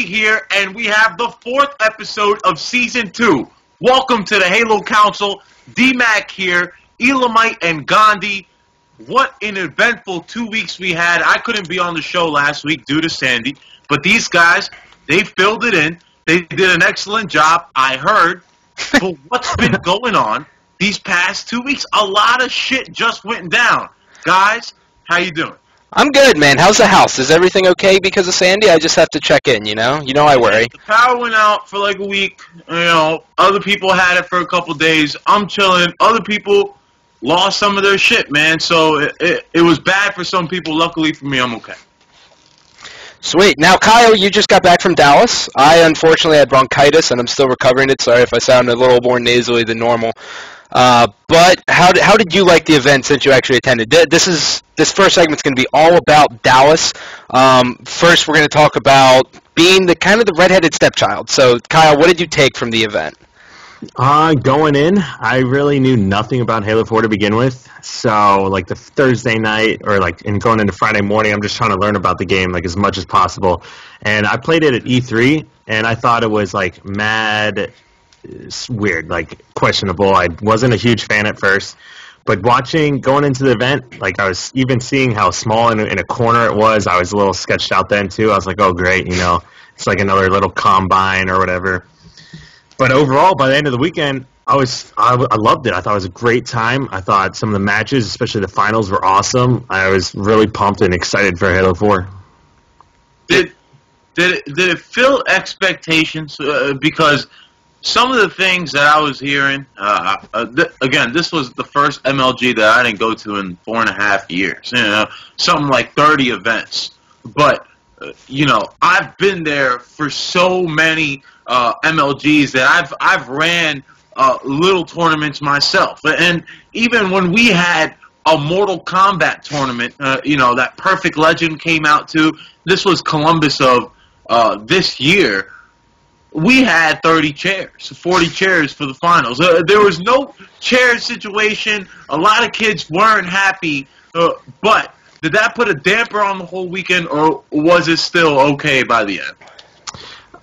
here, and we have the 4th episode of Season 2. Welcome to the HaloCouncil. DMAQ here, Elamite and Gandhi. What an eventful 2 weeks we had. I couldn't be on the show last week due to Sandy, but these guys, they filled it in. They did an excellent job, I heard. But what's been going on these past 2 weeks? A lot of shit just went down. Guys, how you doing? I'm good, man. How's the house? Is everything okay because of Sandy? I just have to check in, you know? You know I worry. The power went out for like a week. You know, other people had it for a couple days. I'm chilling. Other people lost some of their shit, man. So it was bad for some people. Luckily for me, I'm okay. Sweet. Now, Kyle, you just got back from Dallas. I, unfortunately, had bronchitis, and I'm still recovering it. Sorry if I sound a little more nasally than normal. But how did you like the event since you actually attended? This first segment's going to be all about Dallas. First, we're going to talk about being the kind of the redheaded stepchild. So, Kyle, what did you take from the event? Going in, I really knew nothing about Halo 4 to begin with. So, like the Thursday night or and going into Friday morning, I'm just trying to learn about the game like as much as possible. And I played it at E3, and I thought it was like mad. It's weird, like questionable. I wasn't a huge fan at first, but going into the event, like I was even seeing how small in a corner it was, I was a little sketched out then too. I was like, oh great, it's like another little combine or whatever. But overall, by the end of the weekend, I loved it. I thought it was a great time. I thought some of the matches, especially the finals, were awesome. I was really pumped and excited for Halo 4. Did it fill expectations? Because some of the things that I was hearing, again, this was the first MLG that I didn't go to in 4.5 years. Something like 30 events. But, I've been there for so many MLGs that I've ran little tournaments myself. And even when we had a Mortal Kombat tournament, that Perfect Legend came out to, this was Columbus of this year. We had 30 chairs, 40 chairs for the finals. There was no chair situation. A lot of kids weren't happy. But did that put a damper on the whole weekend, or was it still okay by the end?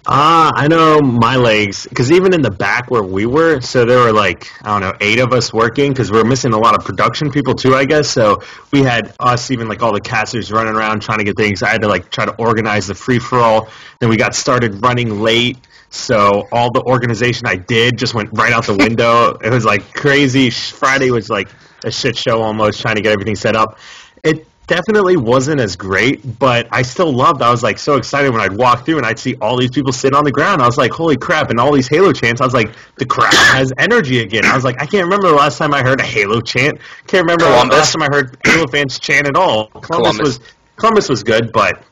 I know my legs, because even in the back where we were, so there were 8 of us working, because we were missing a lot of production people too, I guess. So we had us, even all the casters running around trying to get things. I had to try to organize the free-for-all. Then we got started running late. So all the organization I did just went right out the window. It was crazy. Friday was a shit show almost, trying to get everything set up. It definitely wasn't as great, but I still loved. I was so excited when I'd walk through and I'd see all these people sitting on the ground. I was like, holy crap, and all these Halo chants. I was like, the crowd has energy again. I was like, I can't remember the last time I heard a Halo chant. Can't remember the last time I heard Halo fans chant at all. Columbus was good, but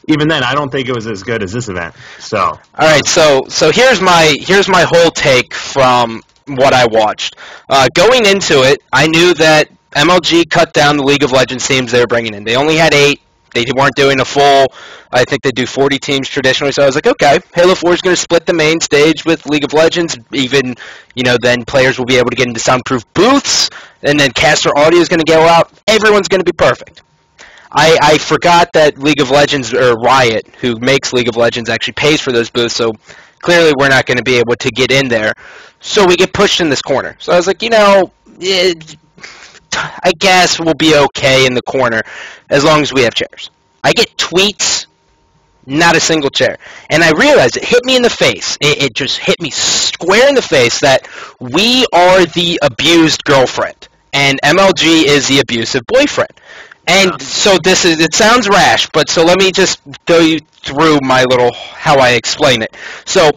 even then, I don't think it was as good as this event. So, all right. So here's my whole take from what I watched. Going into it, I knew that MLG cut down the League of Legends teams they were bringing in. They only had 8. They weren't doing a full. I think they do 40 teams traditionally. So I was like, okay, Halo 4 is going to split the main stage with League of Legends. Even then players will be able to get into soundproof booths, and then caster audio is going to go out. Everyone's going to be perfect. I forgot that League of Legends, or Riot, who makes League of Legends, actually pays for those booths, so clearly we're not going to be able to get in there. So we get pushed in this corner. So I was like, I guess we'll be okay in the corner as long as we have chairs. I get tweets, not a single chair. And I realized it hit me in the face. It just hit me square in the face that we are the abused girlfriend, and MLG is the abusive boyfriend. And so it sounds rash, but so let me just go you through how I explain it. So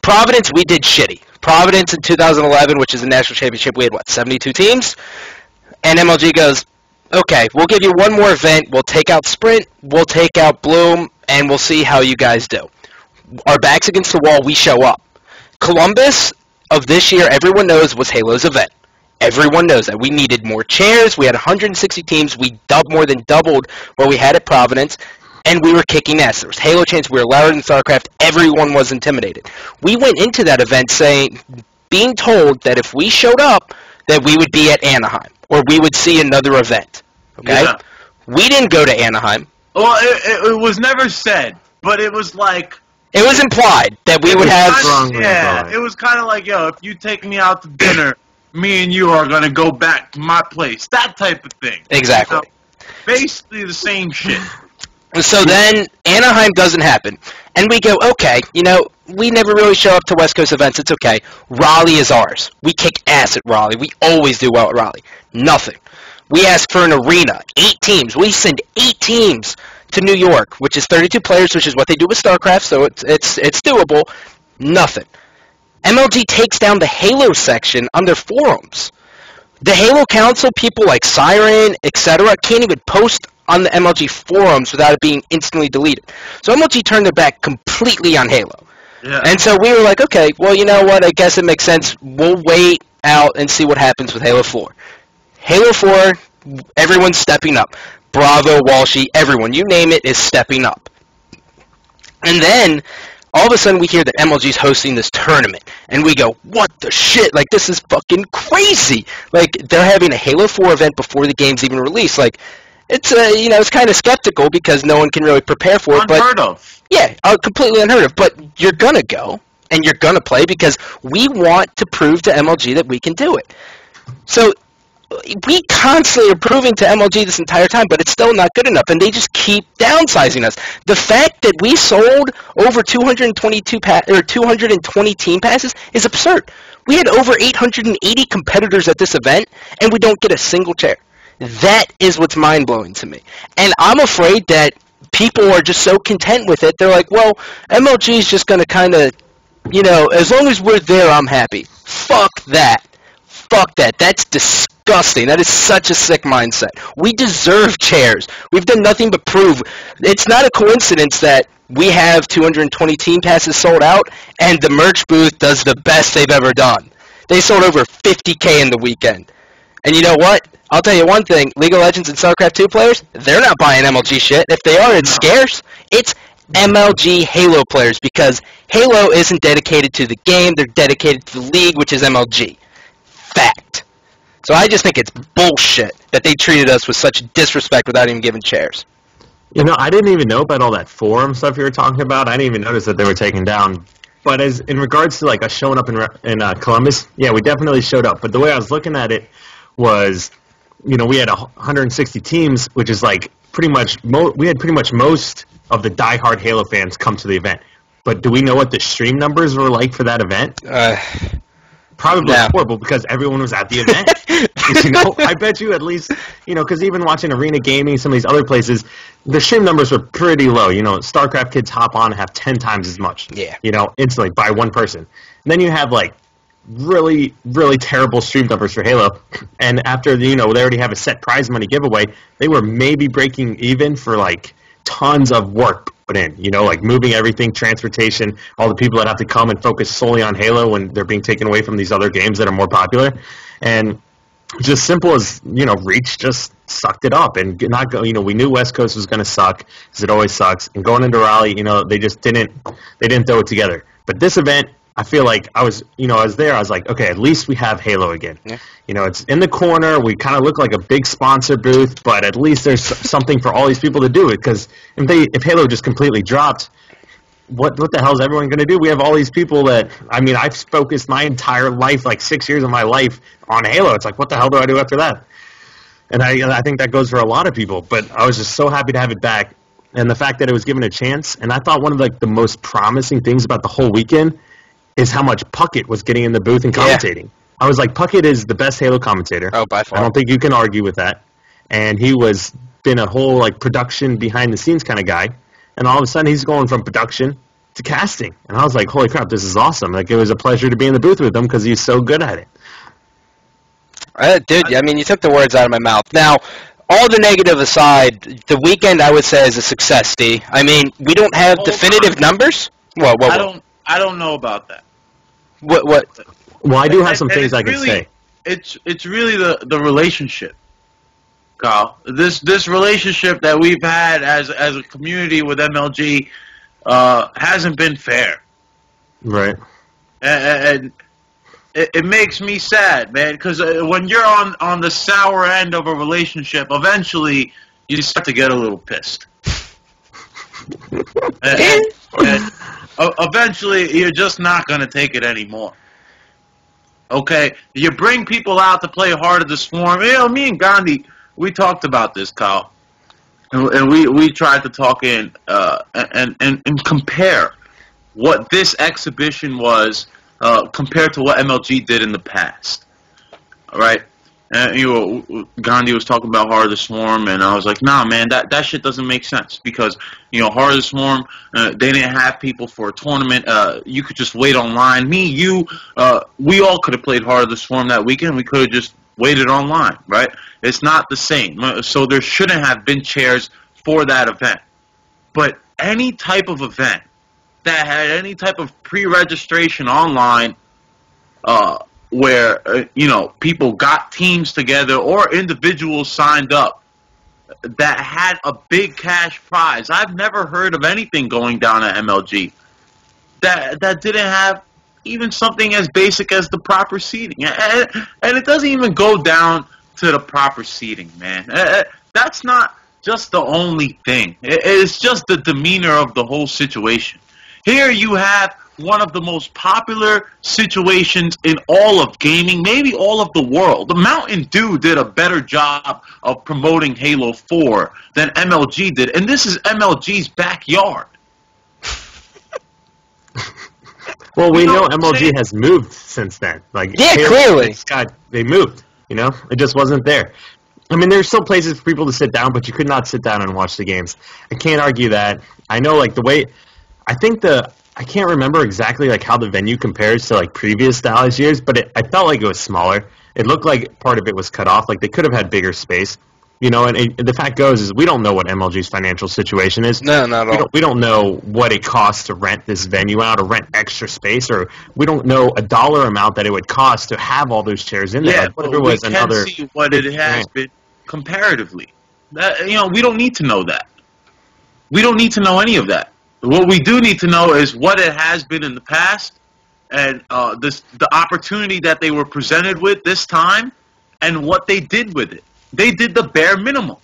Providence, we did shitty. Providence in 2011, which is the national championship, we had 72 teams? And MLG goes, okay, we'll give you one more event. We'll take out Sprint, we'll take out Bloom, and we'll see how you guys do. Our back's against the wall, we show up. Columbus of this year, everyone knows, was Halo's event. Everyone knows that. We needed more chairs. We had 160 teams. We more than doubled what we had at Providence, and we were kicking ass. There was Halo chants. We were louder than StarCraft. Everyone was intimidated. We went into that event being told that if we showed up, that we would be at Anaheim, or we would see another event. Okay? Yeah. We didn't go to Anaheim. Well, it was never said, but it was It was implied that we would have. It was kind of like, yo, if you take me out to dinner, me and you are gonna go back to my place. That type of thing. Exactly. Basically the same shit. So then Anaheim doesn't happen. And we go, okay, we never really show up to West Coast events. It's okay. Raleigh is ours. We kick ass at Raleigh. We always do well at Raleigh. Nothing. We ask for an arena. 8 teams. We send 8 teams to New York, which is 32 players, which is what they do with StarCraft, so it's doable. Nothing. MLG takes down the Halo section on their forums. The HaloCouncil, people like Siren, etc., can't even post on the MLG forums without it being instantly deleted. So MLG turned their back completely on Halo. Yeah. And so we were like, okay, well, you know what? I guess it makes sense. We'll wait out and see what happens with Halo 4. Halo 4, everyone's stepping up. Bravo, Walshy, everyone, you name it, is stepping up. And then, all of a sudden, we hear that MLG's hosting this tournament. And we go, what the shit? Like, this is fucking crazy. Like, they're having a Halo 4 event before the game's even released. Like, it's it's kind of skeptical because no one can really prepare for it. Unheard of. Yeah, completely unheard of. But you're going to go, and you're going to play because we want to prove to MLG that we can do it. So we constantly are proving to MLG this entire time, but it's still not good enough, and they just keep downsizing us. The fact that we sold over 220 team passes is absurd. We had over 880 competitors at this event, and we don't get a single chair. That is what's mind-blowing to me. And I'm afraid that people are just so content with it, they're like, well, MLG is just going to kind of, as long as we're there, I'm happy. Fuck that. Fuck that. That's disgusting. That is such a sick mindset. We deserve chairs. We've done nothing but prove. It's not a coincidence that we have 220 team passes sold out, and the merch booth does the best they've ever done. They sold over 50K in the weekend. And you know what? I'll tell you one thing. League of Legends and StarCraft 2 players, they're not buying MLG shit. If they are, it's scarce. It's MLG Halo players because Halo isn't dedicated to the game. They're dedicated to the league, which is MLG. Fact. So I just think it's bullshit that they treated us with such disrespect without even giving chairs. I didn't even know about all that forum stuff you were talking about. I didn't even notice that they were taken down. But as in regards to like us showing up in Columbus, yeah, we definitely showed up. But the way I was looking at it was, we had 160 teams, which is like pretty much we had pretty much most of the diehard Halo fans come to the event. But do we know what the stream numbers were like for that event? Probably horrible because everyone was at the event. I bet you at least, because even watching Arena Gaming, some of these other places, the stream numbers were pretty low. StarCraft kids hop on and have 10 times as much. Yeah. Instantly by one person. And then you have like really, really terrible stream numbers for Halo. And after, they already have a set prize money giveaway, they were maybe breaking even for like tons of work put in, like moving everything, transportation, all the people that have to come and focus solely on Halo when they're being taken away from these other games that are more popular. And just simple as, Reach just sucked it up and not go, we knew West Coast was going to suck, because it always sucks. And going into Raleigh, they just didn't throw it together. But this event, I feel like I was there, I was like, okay, at least we have Halo again. Yeah. It's in the corner, we kind of look like a big sponsor booth, but at least there's something for all these people to do it, because if Halo just completely dropped, what the hell is everyone going to do? We have all these people that, I've focused my entire life, like 6 years of my life, on Halo. It's like, what the hell do I do after that? And I think that goes for a lot of people, but I was just so happy to have it back, and the fact that it was given a chance, and I thought one of the most promising things about the whole weekend is how much Puckett was getting in the booth and commentating. Yeah. I was like, Puckett is the best Halo commentator. Oh, by far. I don't think you can argue with that. And he was been a whole like production behind the scenes kind of guy. And all of a sudden he's going from production to casting. And I was like, holy crap, this is awesome. Like, it was a pleasure to be in the booth with him because he's so good at it. Dude, you took the words out of my mouth. Now, all the negative aside, the weekend I would say is a success, D. We don't have definitive numbers. Well, I don't know about that. What? Well, I do have some things I can say. It's really the relationship, Kyle. This relationship that we've had as a community with MLG hasn't been fair. Right. And it makes me sad, man, because when you're on the sour end of a relationship, eventually you start to get a little pissed. and eventually, you're just not going to take it anymore. Okay? You bring people out to play Heart of the Swarm. You know, me and Gandhi, we talked about this, Kyle. And we tried to talk in and compare what this exhibition was compared to what MLG did in the past. All right? And, Gandhi was talking about Heart of the Swarm, and I was like, nah, man, that shit doesn't make sense because, Heart of the Swarm, they didn't have people for a tournament. You could just wait online. Me, you, we all could have played Heart of the Swarm that weekend. We could have just waited online, right? It's not the same. So there shouldn't have been chairs for that event. But any type of event that had any type of pre-registration online, where people got teams together or individuals signed up that had a big cash prize. I've never heard of anything going down at MLG that didn't have even something as basic as the proper seating. And it doesn't even go down to the proper seating, man. That's not just the only thing. It's just the demeanor of the whole situation. Here you have one of the most popular situations in all of gaming, maybe all of the world. The Mountain Dew did a better job of promoting Halo 4 than MLG did, and this is MLG's backyard. Well, we know MLG has moved since then. Yeah, clearly. They moved, It just wasn't there. I mean, there's still places for people to sit down, but you could not sit down and watch the games. I can't argue that. I know, the way... I can't remember exactly how the venue compares to previous Dallas years, but I felt like it was smaller. It looked like part of it was cut off. They could have had bigger space. And the fact goes is we don't know what MLG's financial situation is. No, not at all. We don't know what it costs to rent this venue out or rent extra space, or we don't know a dollar amount that it would cost to have all those chairs in there. Yeah, but we can see what it has been comparatively. We don't need to know that. We don't need to know any of that. What we do need to know is what it has been in the past, and the opportunity that they were presented with this time, and what they did with it. They did the bare minimum.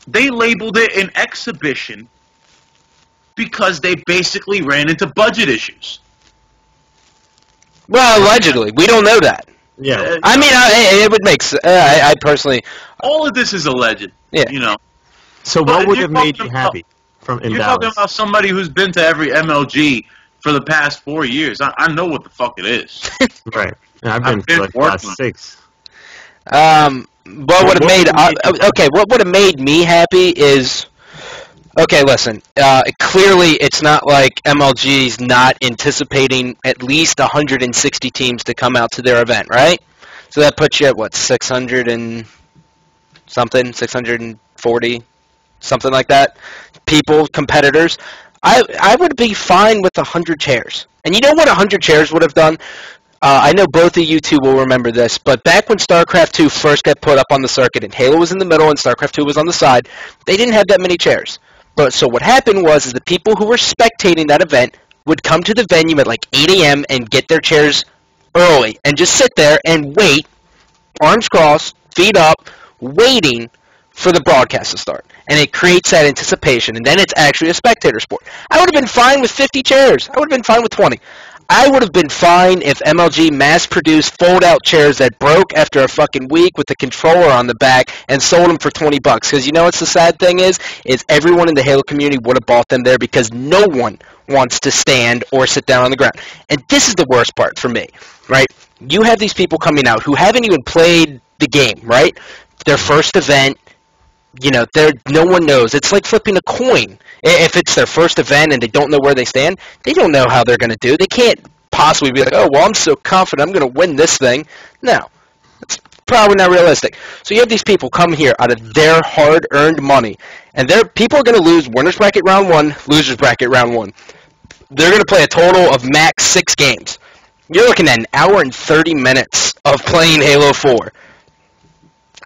They labeled it an exhibition because they basically ran into budget issues. Well, allegedly. We don't know that. Yeah. I mean, it would make sense. I personally... All of this is alleged, Yeah. So what would have made you happy? You're talking about somebody who's been to every MLG for the past 4 years. I know what the fuck it is. Right. I've been for the last 6. What would have made me happy is... Okay, listen. Clearly, it's not like MLG's not anticipating at least 160 teams to come out to their event, right? So that puts you at, 600 and something? 640? Something like that. People, competitors. I would be fine with 100 chairs. And you know what 100 chairs would have done? I know both of you two will remember this, but back when StarCraft 2 first got put up on the circuit and Halo was in the middle and StarCraft 2 was on the side, they didn't have that many chairs. But so what happened was the people who were spectating that event would come to the venue at 8 a.m. and get their chairs early and just sit there and wait, arms crossed, feet up, waiting for the broadcast to start. And it creates that anticipation, and then it's actually a spectator sport. I would have been fine with 50 chairs. I would have been fine with 20. I would have been fine if MLG mass-produced fold-out chairs that broke after a fucking week with the controller on the back and sold them for $20. Because you know what's the sad thing is everyone in the Halo community would have bought them there because no one wants to stand or sit down on the ground. And this is the worst part for me, right? You have these people coming out who haven't even played the game, right? Their first event. No one knows. It's like flipping a coin. If it's their first event and they don't know where they stand, they don't know how they're going to do. They can't possibly be like, oh, well, I'm so confident I'm going to win this thing. No. It's probably not realistic. So you have these people come here out of their hard-earned money, and people are going to lose winners bracket round 1, losers bracket round 1. They're going to play a total of max 6 games. You're looking at an hour and 30 minutes of playing Halo 4.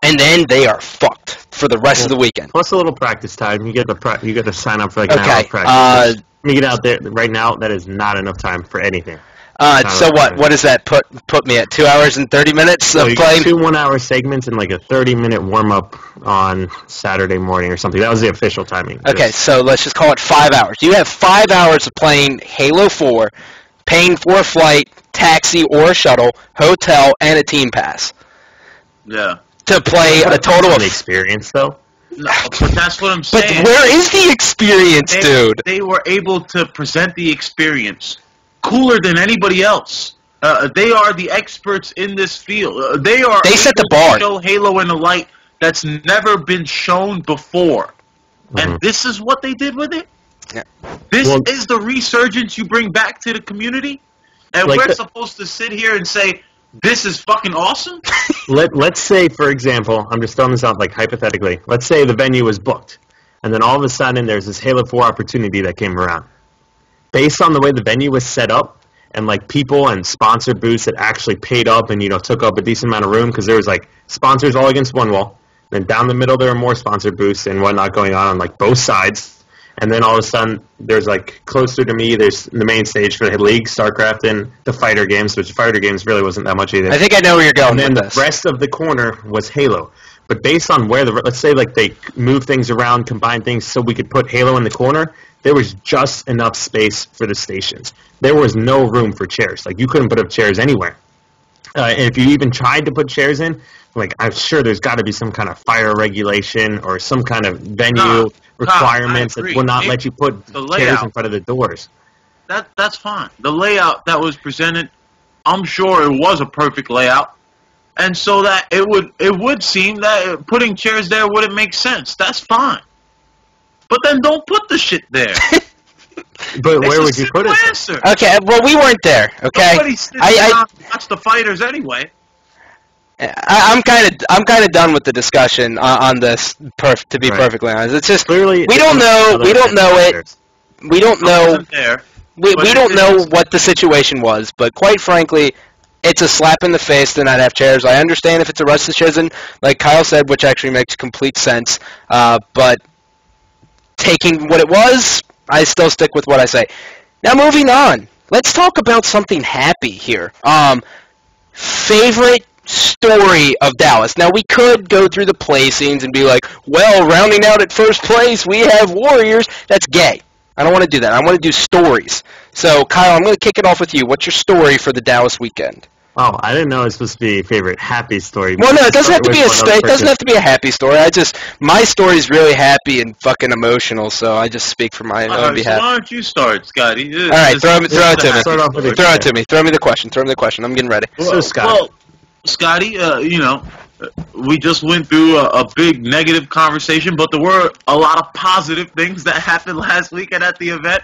And then they are fucked for the rest of the weekend. Plus a little practice time. You get to sign up for an hour of practice. Let me get out there right now. That is not enough time for anything. So what does that put me at? 2 hours and 30 minutes of playing? 2 1-hour segments and like a 30-minute warm-up on Saturday morning or something. That was the official timing. Okay, so let's just call it 5 hours. You have 5 hours of playing Halo 4, paying for a flight, taxi or a shuttle, hotel, and a team pass. Yeah. To play a total of... experience, though? No, but that's what I'm saying. But where is the experience, dude? They were able to present the experience cooler than anybody else. They are the experts in this field. They set the bar. To show Halo in a light that's never been shown before. And this is what they did with it? Yeah. This is the resurgence you bring back to the community? And like we're supposed to sit here and say, this is fucking awesome? Let's say, for example, I'm just throwing this out like hypothetically. Let's say the venue was booked, and then all of a sudden there's this Halo 4 opportunity that came around. Based on the way the venue was set up, and like people and sponsor booths that actually paid up and took up a decent amount of room, because there was like sponsors all against one wall, then down the middle there are more sponsor booths and whatnot going on like both sides. And then all of a sudden, there's like closer to me, there's the main stage for the League, StarCraft, and the fighter games, which fighter games really wasn't that much either. I think I know where you're going. And then with the rest of the corner was Halo. But based on where let's say like they move things around, combine things so we could put Halo in the corner, there was just enough space for the stations. There was no room for chairs. Like you couldn't put up chairs anywhere. And if you even tried to put chairs in, like I'm sure there's got to be some kind of fire regulation or some kind of venue requirements that will not let you put chairs in front of the doors. That's fine. The layout that was presented, I'm sure it was a perfect layout, and so that it would seem that putting chairs there wouldn't make sense. That's fine, but then don't put the shit there. But where would you put it? Answer. Okay, well we weren't there. Okay, nobody sits down to watch the fighters anyway. I'm kind of done with the discussion on this. To be perfectly honest, it's just clearly we don't know it. We don't know. We don't know what the situation was. But quite frankly, it's a slap in the face to not have chairs. I understand if it's a rusted citizen, like Kyle said, which actually makes complete sense. But taking what it was, I still stick with what I say. Now moving on, let's talk about something happy here. Favorite story of Dallas. Now, we could go through the placings and be like, well, rounding out at first place, we have Warriors. That's gay. I don't want to do that. I want to do stories. So, Kyle, I'm going to kick it off with you. What's your story for the Dallas weekend? Oh, I didn't know it was supposed to be favorite happy story. Well, no, it doesn't have to be a happy story. My story's really happy and fucking emotional, so I just speak for my own behalf. So why don't you start, Scotty? All right, throw it to me. Throw me the question. I'm getting ready. So, Scott. Well, Scotty, we just went through a big negative conversation, but there were a lot of positive things that happened last weekend at the event.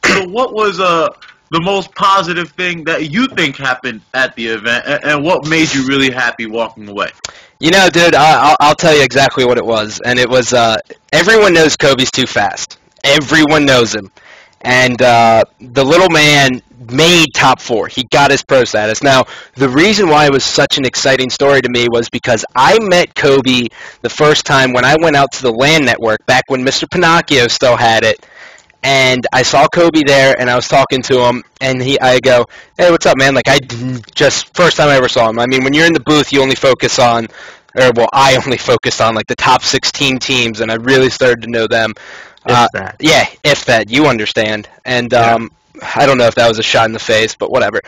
So what was the most positive thing that you think happened at the event, and what made you really happy walking away? Dude, I'll tell you exactly what it was, and it was everyone knows Kobe's too fast. Everyone knows him. And the little man made top 4. He got his pro status. Now, the reason why it was such an exciting story to me was because I met Kobe the first time when I went out to the LAN network back when Mr. Pinocchio still had it. And I saw Kobe there, and I was talking to him, and I go, hey, what's up, man? Like, first time I ever saw him. I mean, when you're in the booth, you only focus on, I only focused on, like, the top 16 teams, and I really started to know them. If that. Yeah, if that. You understand. And I don't know if that was a shot in the face, but whatever.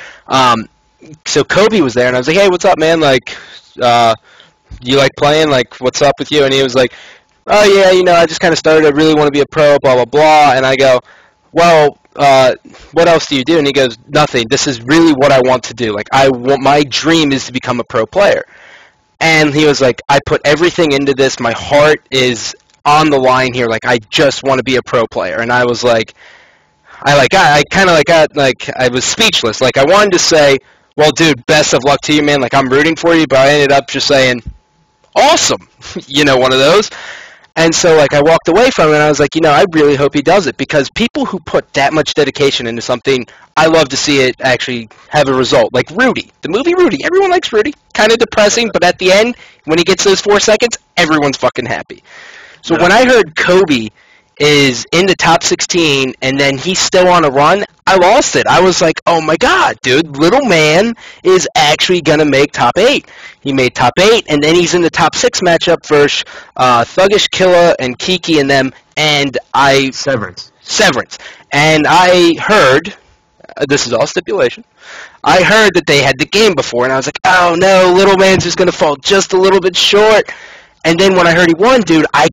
So Kobe was there, and I was like, hey, what's up, man? Like, you like playing? Like, what's up with you? And he was like, oh, yeah, I just kind of started. I really want to be a pro, blah, blah, blah. And I go, well, what else do you do? And he goes, nothing. This is really what I want to do. Like, my dream is to become a pro player. And he was like, I put everything into this. My heart is on the line here. Like, I just want to be a pro player. And I was like, I was speechless. Like, I wanted to say, well, dude, best of luck to you, man. Like, I'm rooting for you. But I ended up just saying, awesome. One of those. And so, like, I walked away from it, and I was like, I really hope he does it, because people who put that much dedication into something, I love to see it actually have a result. Like Rudy, the movie Rudy. Everyone likes Rudy. Kind of depressing, but at the end, when he gets those 4 seconds, everyone's fucking happy. So when I heard Kobe is in the top 16, and then he's still on a run, I lost it. I was like, oh my god, dude, little man is actually going to make top 8. He made top 8, and then he's in the top 6 matchup versus Thuggish Killa and Kiki and them, and Severance. And I heard, this is all stipulation, I heard that they had the game before, and I was like, oh no, little man's just going to fall just a little bit short. And then when I heard he won, dude, I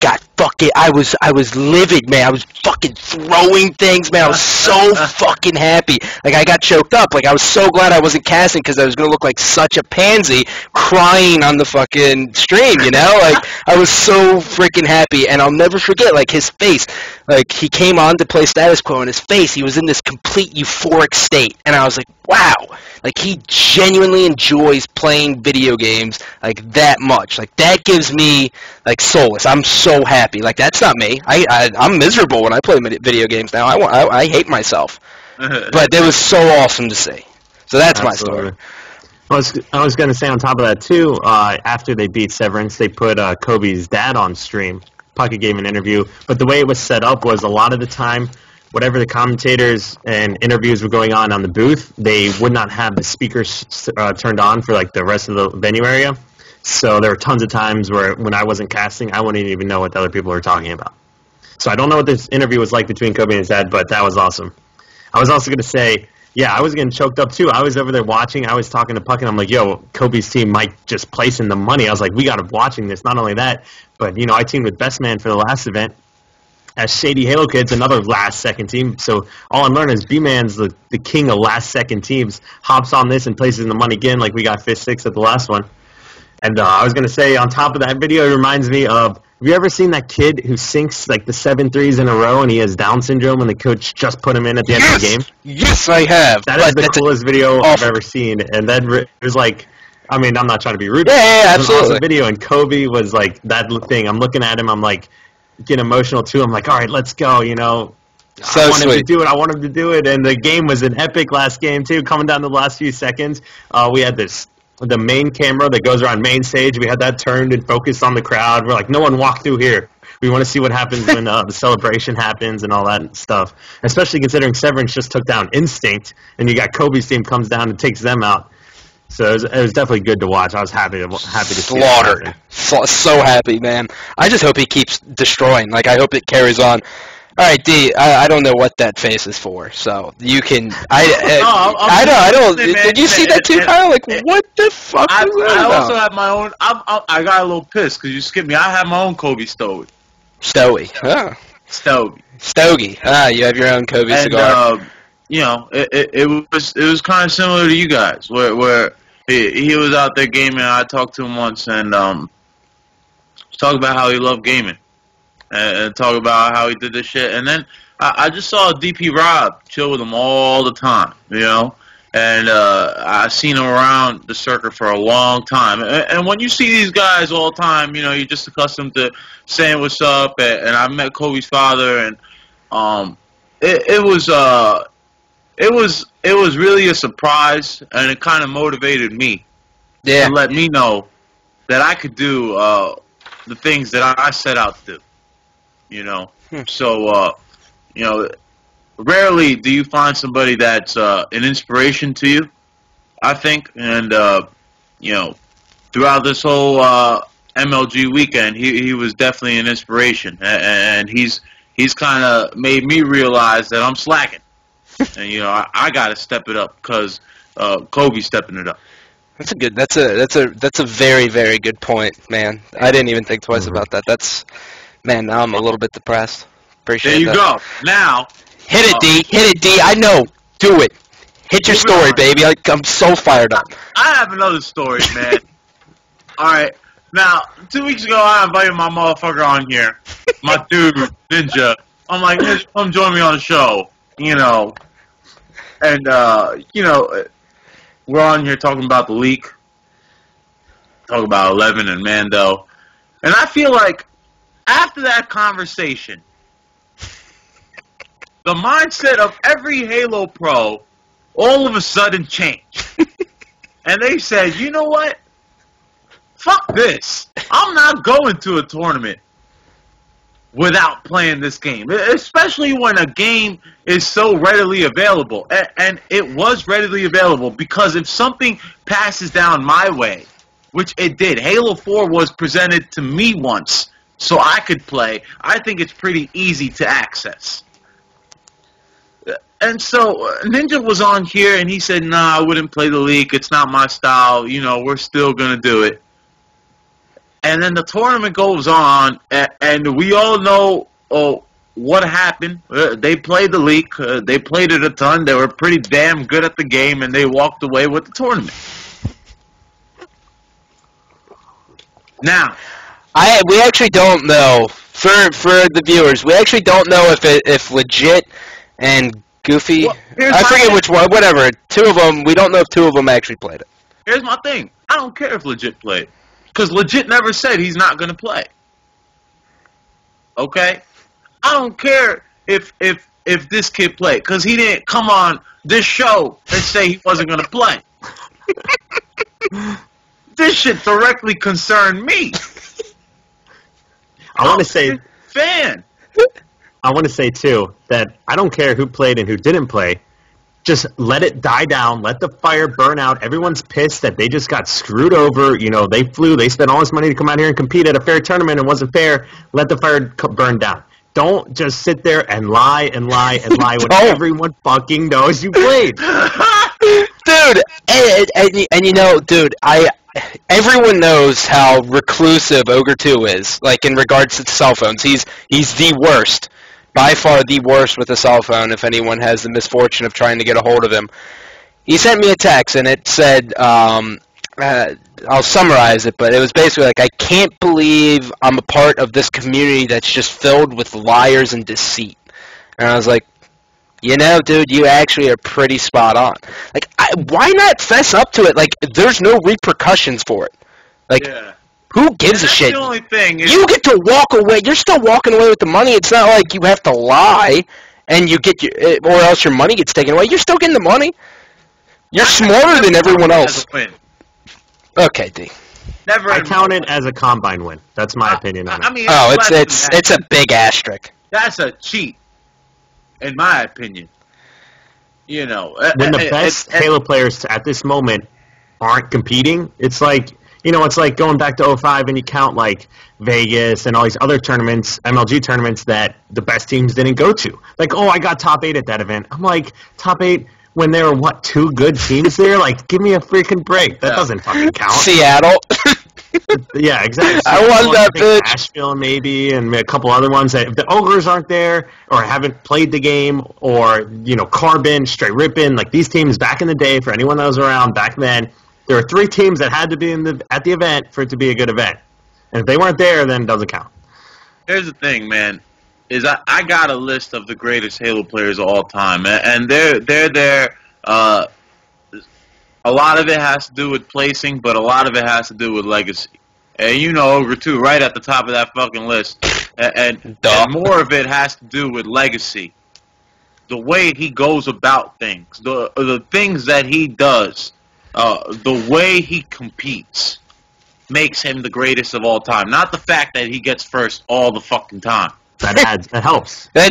was livid, man. I was fucking throwing things, man. I was so fucking happy. Like, I got choked up. Like, I was so glad I wasn't casting because I was going to look like such a pansy crying on the fucking stream, you know? Like, I was so freaking happy. And I'll never forget, like, his face. Like, he came on to play status quo, and his face, he was in this complete euphoric state. And I was like, wow. Like, he genuinely enjoys playing video games, like, that much. Like, that gives me, like, solace. I'm so happy. Like, that's not me. I'm miserable when I play video games now. I hate myself. But it was so awesome to see. So that's Absolutely. my story. I was going to say on top of that, too, after they beat Severance, they put Kobe's dad on stream. Puckett gave an interview. But the way it was set up was a lot of the time, whatever the commentators and interviews were going on the booth, they would not have the speakers turned on for, like, the rest of the venue area. So there were tons of times where when I wasn't casting, I wouldn't even know what the other people were talking about. So I don't know what this interview was like between Kobe and his dad, but that was awesome. I was also going to say, yeah, I was getting choked up too. I was over there watching. I was talking to Puck, and I'm like, yo, Kobe's team might just place in the money. I was like, we got to be watching this. Not only that, but, you know, I teamed with Best Man for the last event. As Shady Halo Kids, another last-second team. So all I'm learning is B-Man's the king of last-second teams. Hops on this and places in the money again like we got 5th, 6th at the last one. And I was going to say, on top of that video, it reminds me of, have you ever seen that kid who sinks like the 7 threes in a row and he has Down syndrome and the coach just put him in at the end of the game? Yes, I have. That is the coolest video I've ever seen. And then it was like, I mean, I'm not trying to be rude. Yeah, absolutely. It was an awesome video, and Kobe was like that thing. I'm looking at him, I'm like, getting emotional too. I'm like, all right, let's go, you know. So I want sweet. him to do it. I want him to do it. And the game was an epic last game too, coming down to the last few seconds. We had the main camera that goes around main stage. We had that turned and focused on the crowd. We're like, no one walk through here. We want to see what happens when the celebration happens and all that stuff. Especially considering Severance just took down Instinct, and you got Kobe's team comes down and takes them out. So it was definitely good to watch. I was happy to see it happen. So happy, man. I just hope he keeps destroying. Like, I hope it carries on. All right, D. I don't know what that face is for, so you can. I don't. Did you see that too, Kyle? Like, what the fuck is that I about? also have my own. I got a little pissed because you skipped me. I have my own Kobe Stogie. Stogie. Oh. Stogie. Ah, you have your own Kobe cigar. You know, it was kind of similar to you guys, where he was out there gaming. I talked to him once and talked about how he loved gaming. And talk about how he did this shit. And then I just saw DP Rob chill with him all the time, you know? And I've seen him around the circuit for a long time. And when you see these guys all the time, you know, you're just accustomed to saying what's up. And I met Kobe's father, and it was really a surprise, and it kind of motivated me to let me know that I could do the things that I set out to do. You know, so, you know, rarely do you find somebody that's an inspiration to you, I think. And, you know, throughout this whole MLG weekend, he was definitely an inspiration. And he's kind of made me realize that I'm slacking. And, you know, I got to step it up because Kobe's stepping it up. That's a very, very good point, man. I didn't even think twice about that. Man, now I'm a little bit depressed. Appreciate that. There you go. Now. Hit it, D. Hit it, D. I know. Do it. Hit your story, baby. I'm so fired up. I have another story, man. All right. Now, 2 weeks ago, I invited my motherfucker on here. My dude, Ninja. I'm like, Ninja, come join me on the show. You know. And, you know, we're on here talking about the leak. Talking about 11 and Mando. And I feel like after that conversation, the mindset of every Halo Pro all of a sudden changed. And they said, you know what? Fuck this. I'm not going to a tournament without playing this game, especially when a game is so readily available. And it was readily available because if something passes down my way, which it did, Halo 4 was presented to me once so I could play, I think it's pretty easy to access. And so Ninja was on here and he said, nah, I wouldn't play the leak. It's not my style. You know, we're still going to do it. And then the tournament goes on, and we all know what happened. They played the leak. They played it a ton. They were pretty damn good at the game, and they walked away with the tournament. Now, we actually don't know, for the viewers, we actually don't know if Legit and Goofy, well, I forget which one, whatever, two of them, we don't know if two of them actually played it. Here's my thing. I don't care if Legit played. Because Legit never said he's not going to play. Okay? I don't care if this kid played. Because he didn't come on this show and say he wasn't going to play. This shit directly concerned me. I want to say... fan. I want to say, too, that I don't care who played and who didn't play. Just let it die down. Let the fire burn out. Everyone's pissed that they just got screwed over. You know, they flew. They spent all this money to come out here and compete at a fair tournament. It wasn't fair. Let the fire burn down. Don't just sit there and lie and lie and lie when everyone fucking knows you played. Dude, and you know, dude, everyone knows how reclusive Ogre 2 is, like, in regards to cell phones. He's the worst. By far the worst with a cell phone, if anyone has the misfortune of trying to get a hold of him. He sent me a text, and it said, I'll summarize it, but it was basically like, I can't believe I'm a part of this community that's just filled with liars and deceit. And I was like, you know, dude, you actually are pretty spot on. Like, why not fess up to it? Like, there's no repercussions for it. Like, yeah. Who gives a shit? The only thing is, you get to walk away. You're still walking away with the money. It's not like you have to lie and you get or else your money gets taken away. You're still getting the money. You're smarter than everyone else. Okay, D. I count it as a combine win. That's my opinion on it. I mean, it's a big asterisk. That's a cheat, in my opinion. You know, when the best Halo players at this moment aren't competing, it's like. You know, it's like going back to 05 and you count, like, Vegas and all these other tournaments, MLG tournaments, that the best teams didn't go to. Like, oh, I got top 8 at that event. I'm like, top 8 when there were, two good teams there? Like, give me a freaking break. That doesn't fucking count. Seattle. Yeah, exactly. I won that bitch. Nashville, maybe, and a couple other ones. If the Ogres aren't there or haven't played the game or, you know, Carbon, Straight Rippin', like, these teams back in the day, for anyone that was around back then, there were 3 teams that had to be at the event for it to be a good event. And if they weren't there, then it doesn't count. Here's the thing, man, is I got a list of the greatest Halo players of all time, and they're there. A lot of it has to do with placing, but a lot of it has to do with legacy. And you know Ogre 2 right at the top of that fucking list. And more of it has to do with legacy. The way he goes about things, the things that he does. The way he competes makes him the greatest of all time. Not the fact that he gets first all the fucking time. That helps. It's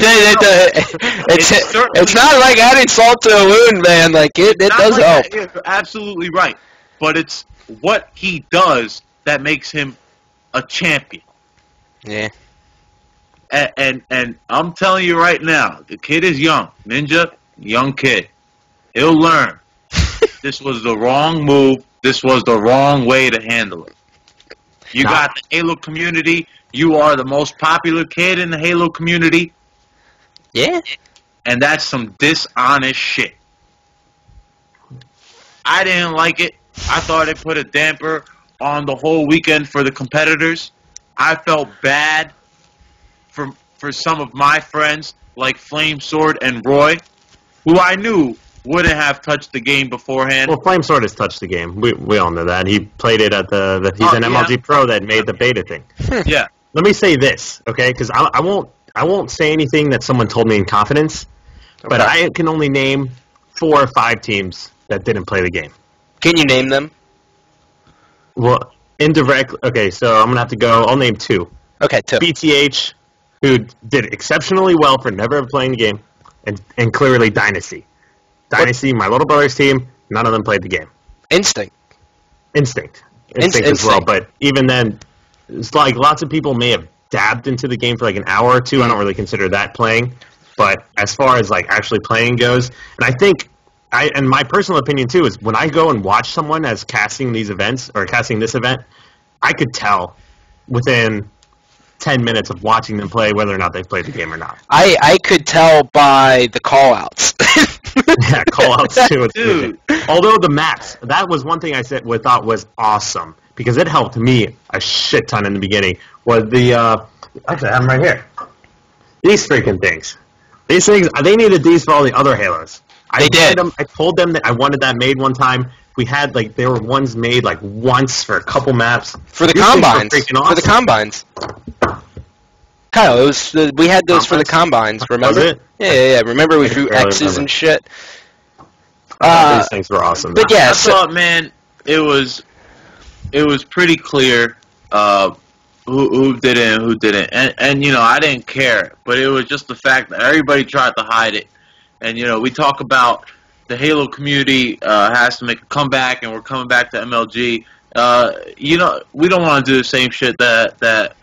not like adding salt to a wound, man. Like, it does help. You're absolutely right. But it's what he does that makes him a champion. Yeah. And I'm telling you right now, the kid is young. Ninja, young kid. He'll learn. This was the wrong move. This was the wrong way to handle it. You got the Halo community. You are the most popular kid in the Halo community. Yeah. And that's some dishonest shit. I didn't like it. I thought it put a damper on the whole weekend for the competitors. I felt bad for some of my friends, like Flame Sword and Roy, who I knew wouldn't have touched the game beforehand. Well, Flame Sword has touched the game. We all know that. He played it at he's an MLG Pro that made the beta thing. Yeah. Let me say this, okay? Because I won't say anything that someone told me in confidence, but I can only name 4 or 5 teams that didn't play the game. Can you name them? Well, indirectly. Okay, so I'm gonna have to go. I'll name 2. Okay, 2. BTH who did exceptionally well for never playing the game, and clearly Dynasty. Dynasty, my little brother's team, none of them played the game. Instinct as well. But even then, it's like lots of people may have dabbed into the game for like an hour or two. I don't really consider that playing. But as far as like actually playing goes, and I think, and my personal opinion too is when I go and watch someone as casting these events or casting this event, I could tell within 10 minutes of watching them play whether or not they've played the game or not. I could tell by the call-outs. Yeah, call-outs too. Dude. Although the maps, that was one thing I thought was awesome because it helped me a shit ton in the beginning. Was the actually I have them right here. These freaking things. These things, they needed these for all the other Halos. They did. I told them that I wanted that made one time. We had like there were ones made like once for a couple maps For the These combines. things were freaking awesome. For the combines. Kyle, we had those for the combines, remember? Was it? Yeah. Remember we drew barely X's remember. and shit? These things were awesome. But yeah, I thought, man, it was pretty clear who did it and who didn't. And you know, I didn't care, but it was just the fact that everybody tried to hide it. And you know, we talk about the Halo community has to make a comeback, and we're coming back to MLG. You know, we don't want to do the same shit that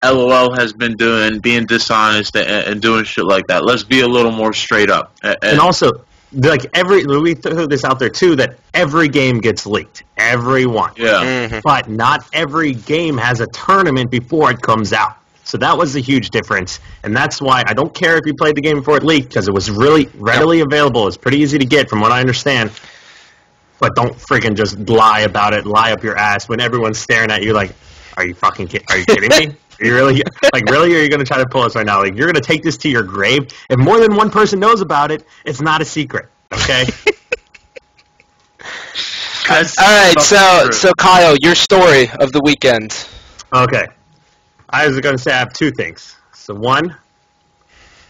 LOL has been doing, being dishonest and doing shit like that. Let's be a little more straight up. And also, like we threw this out there too, that every game gets leaked. Every one. Yeah. Mhm. But not every game has a tournament before it comes out. So that was a huge difference. And that's why I don't care if you played the game before it leaked, because it was really readily available. It's pretty easy to get from what I understand. But don't freaking just lie about it, lie up your ass when everyone's staring at you like, are you kidding me? Are you really, really, are you going to try to pull us right now? Like, you're going to take this to your grave? If more than one person knows about it, it's not a secret, okay? All right, so Kyle, your story of the weekend. Okay. I was going to say I have two things. So one,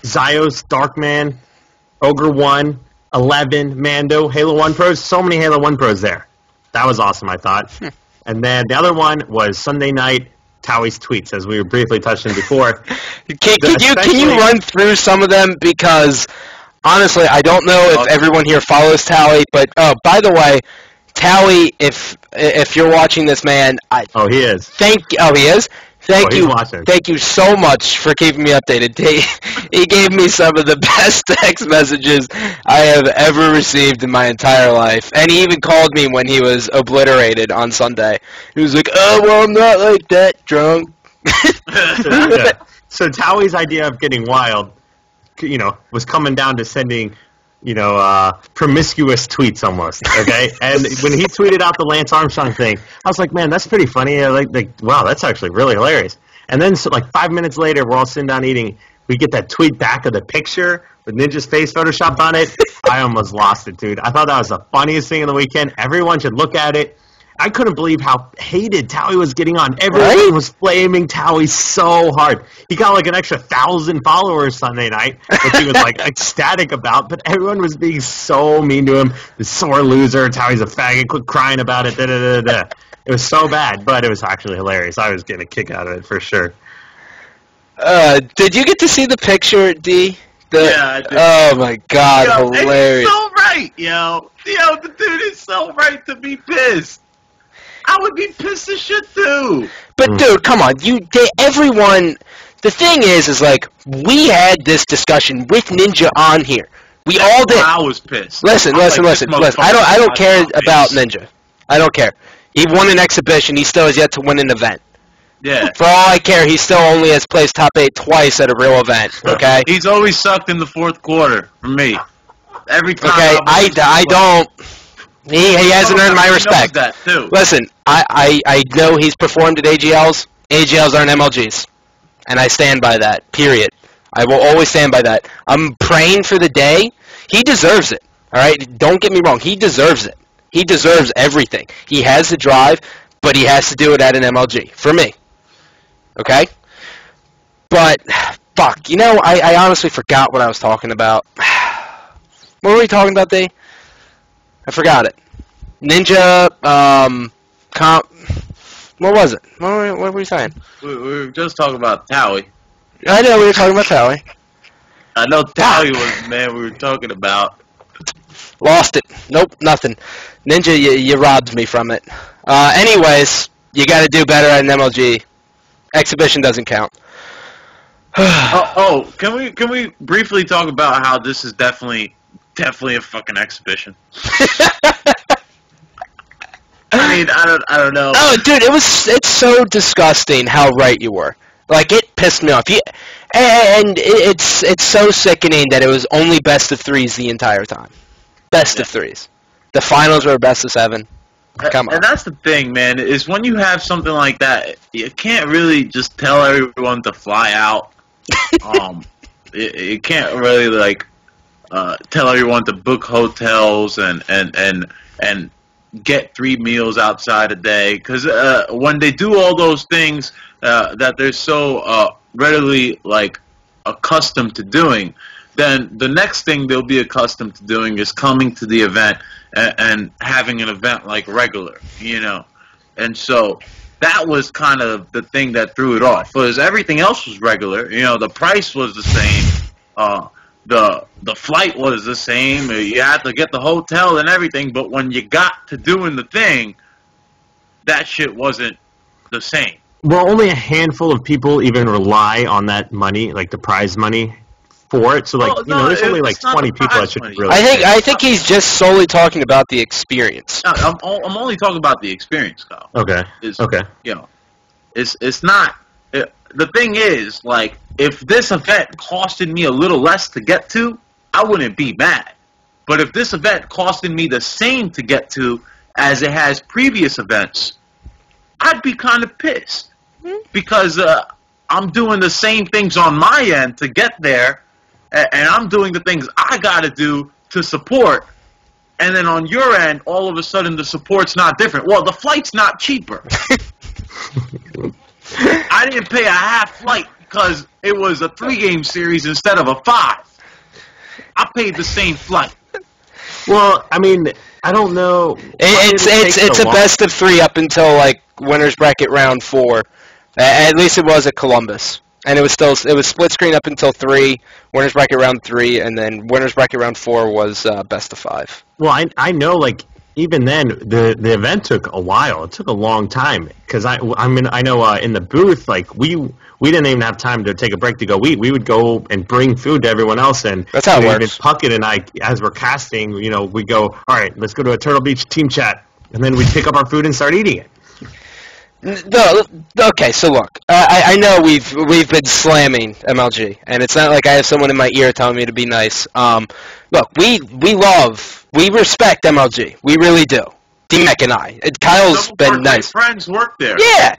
Zios, Darkman, Ogre 1, 11, Mando, Halo 1 Pros. So many Halo 1 Pros there. That was awesome, I thought. And then the other one was Sunday night, Towie's tweets, as we were briefly touching before. Can you run through some of them? Because, honestly, I don't know if everyone here follows Towie, but, by the way, Towie, if you're watching this, man, he is. He is? Thank you so much for keeping me updated. He gave me some of the best text messages I have ever received in my entire life. And he even called me when he was obliterated on Sunday. He was like, oh, well, I'm not like that drunk. So Towie's idea of getting wild, was coming down to sending, promiscuous tweets almost, okay? And when he tweeted out the Lance Armstrong thing, I was like, man, that's pretty funny. Wow, that's actually really hilarious. And then, 5 minutes later, we're all sitting down eating. We get that tweet back of the picture with Ninja's face photoshopped on it. I almost lost it, dude. I thought that was the funniest thing of the weekend. Everyone should look at it. I couldn't believe how hated Towie was getting on. Everyone was flaming Towie so hard. He got like an extra 1,000 followers Sunday night, which he was like ecstatic about, but everyone was being so mean to him. The sore loser, Towie's a faggot, quit crying about it, da-da-da-da. It was so bad, but it was actually hilarious. I was getting a kick out of it for sure. Did you get to see the picture, D? Yeah, I did. Oh my God, hilarious. He's so right, yo. The dude is so right to be pissed. I would be pissed as shit too. But dude, come on, everyone. The thing is like we had this discussion with Ninja on here. We all did. I was pissed. Listen. I don't care about Ninja. I don't care. He won an exhibition. He still has yet to win an event. Yeah. For all I care, he still only has placed top 8 twice at a real event. Okay. He's always sucked in the fourth quarter for me. Every time. Okay. I don't. He hasn't earned my respect. That too. Listen, I know he's performed at AGLs. AGLs aren't MLGs. And I stand by that, period. I will always stand by that. I'm praying for the day. He deserves it, all right? Don't get me wrong. He deserves it. He deserves everything. He has the drive, but he has to do it at an MLG, for me, okay? But, fuck, I honestly forgot what I was talking about. What were we talking about, D? I forgot it. Ninja, what was it? What were we saying? We were just talking about Towie. I know we were talking about Tally. I know Tally was the man we were talking about. Lost it. Nope, nothing. Ninja, you robbed me from it. Anyways, you got to do better at an MLG. Exhibition doesn't count. Can we briefly talk about how this is definitely a fucking exhibition? I mean, I don't know. Oh, dude, it's so disgusting how right you were. Like, it pissed me off. It's so sickening that it was only best of threes the entire time. Best of threes. The finals were best of 7. Come on. And that's the thing, man, is when you have something like that, you can't really just tell everyone to fly out. You can't really, like, tell everyone to book hotels and get 3 meals outside a day. Because when they do all those things that they're so readily, like, accustomed to doing, then the next thing they'll be accustomed to doing is coming to the event and having an event like regular, you know. And so that was kind of the thing that threw it off. Because everything else was regular. You know, the price was the same. The flight was the same. You had to get the hotel and everything. But when you got to doing the thing, that shit wasn't the same. Well, only a handful of people even rely on that money, like the prize money, for it. So, like, there's only like 20 people that should really. I think he's just solely talking about the experience. No, I'm only talking about the experience, Kyle. Okay. Okay. You know, it's not. The thing is, like, if this event costed me a little less to get to, I wouldn't be mad. But if this event costed me the same to get to as it has previous events, I'd be kind of pissed. Because I'm doing the same things on my end to get there, and I'm doing the things I gotta do to support, and then on your end, all of a sudden the support's not different. Well, the flight's not cheaper. I didn't pay a half flight because it was a 3-game series instead of a 5. I paid the same flight. Well, I mean, I don't know. It's a best of 3 up until, like, winners bracket round 4. At least it was at Columbus, and it was split screen up until 3, winners bracket round 3, and then winners bracket round 4 was best of 5. Well, I know, like, even then the event took a while. It took a long time because I know in the booth, like, we didn't even have time to take a break to go eat. We would go and bring food to everyone else, and that's how it works. Puckett and I, as we're casting, we go, all right, let's go to a Turtle Beach team chat, and then we'd pick up our food and start eating it. No, okay, so look, I know we've been slamming MLG, and it's not like I have someone in my ear telling me to be nice. Look, we respect MLG, we really do. DMAQ and I. Kyle's been nice. Friends work there. Yeah,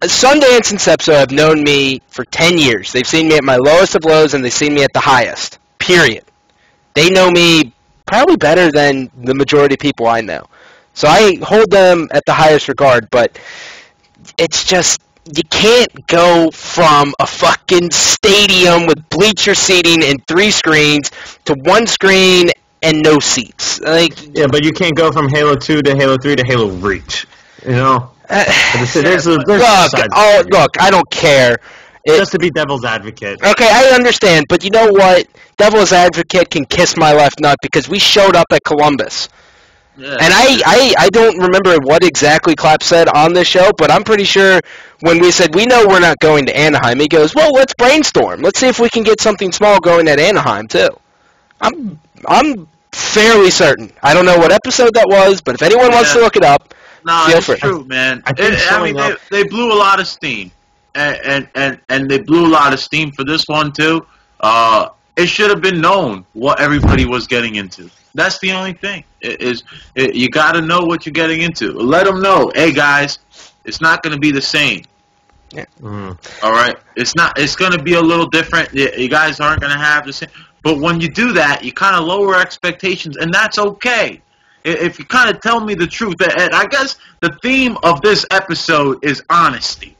Sundance and Sepso have known me for 10 years. They've seen me at my lowest of lows, and they've seen me at the highest. Period. They know me probably better than the majority of people I know. So I hold them at the highest regard, but it's just, you can't go from a fucking stadium with bleacher seating and 3 screens to 1 screen and no seats. Like, yeah, but you can't go from Halo 2 to Halo 3 to Halo Reach. You know? There's look, I don't care. Just to be devil's advocate. Okay, I understand, but you know what? Devil's advocate can kiss my left nut because we showed up at Columbus. Yeah. And I don't remember what exactly Clapp said on this show, but I'm pretty sure when we said, we know we're not going to Anaheim, he goes, well, let's brainstorm. Let's see if we can get something small going at Anaheim, too. I'm fairly certain. I don't know what episode that was, but if anyone wants to look it up, feel free. It's true, man. They blew a lot of steam. And they blew a lot of steam for this one, too. It should have been known what everybody was getting into. That's the only thing. You got to know what you're getting into. Let them know, hey guys, it's not going to be the same. Yeah. All right, it's not. It's going to be a little different. You guys aren't going to have the same. But when you do that, you kind of lower expectations, and that's okay. If you kind of tell me the truth, and I guess the theme of this episode is honesty.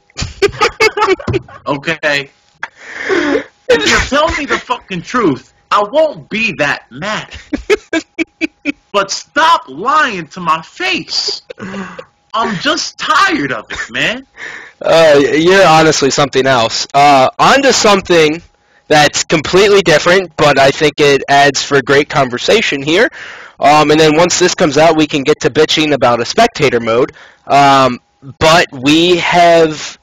Okay. If you tell me the fucking truth, I won't be that mad. But stop lying to my face. I'm just tired of it, man. You're honestly something else. On to something that's completely different, but I think it adds for great conversation here. And then once this comes out, we can get to bitching about a spectator mode. But we have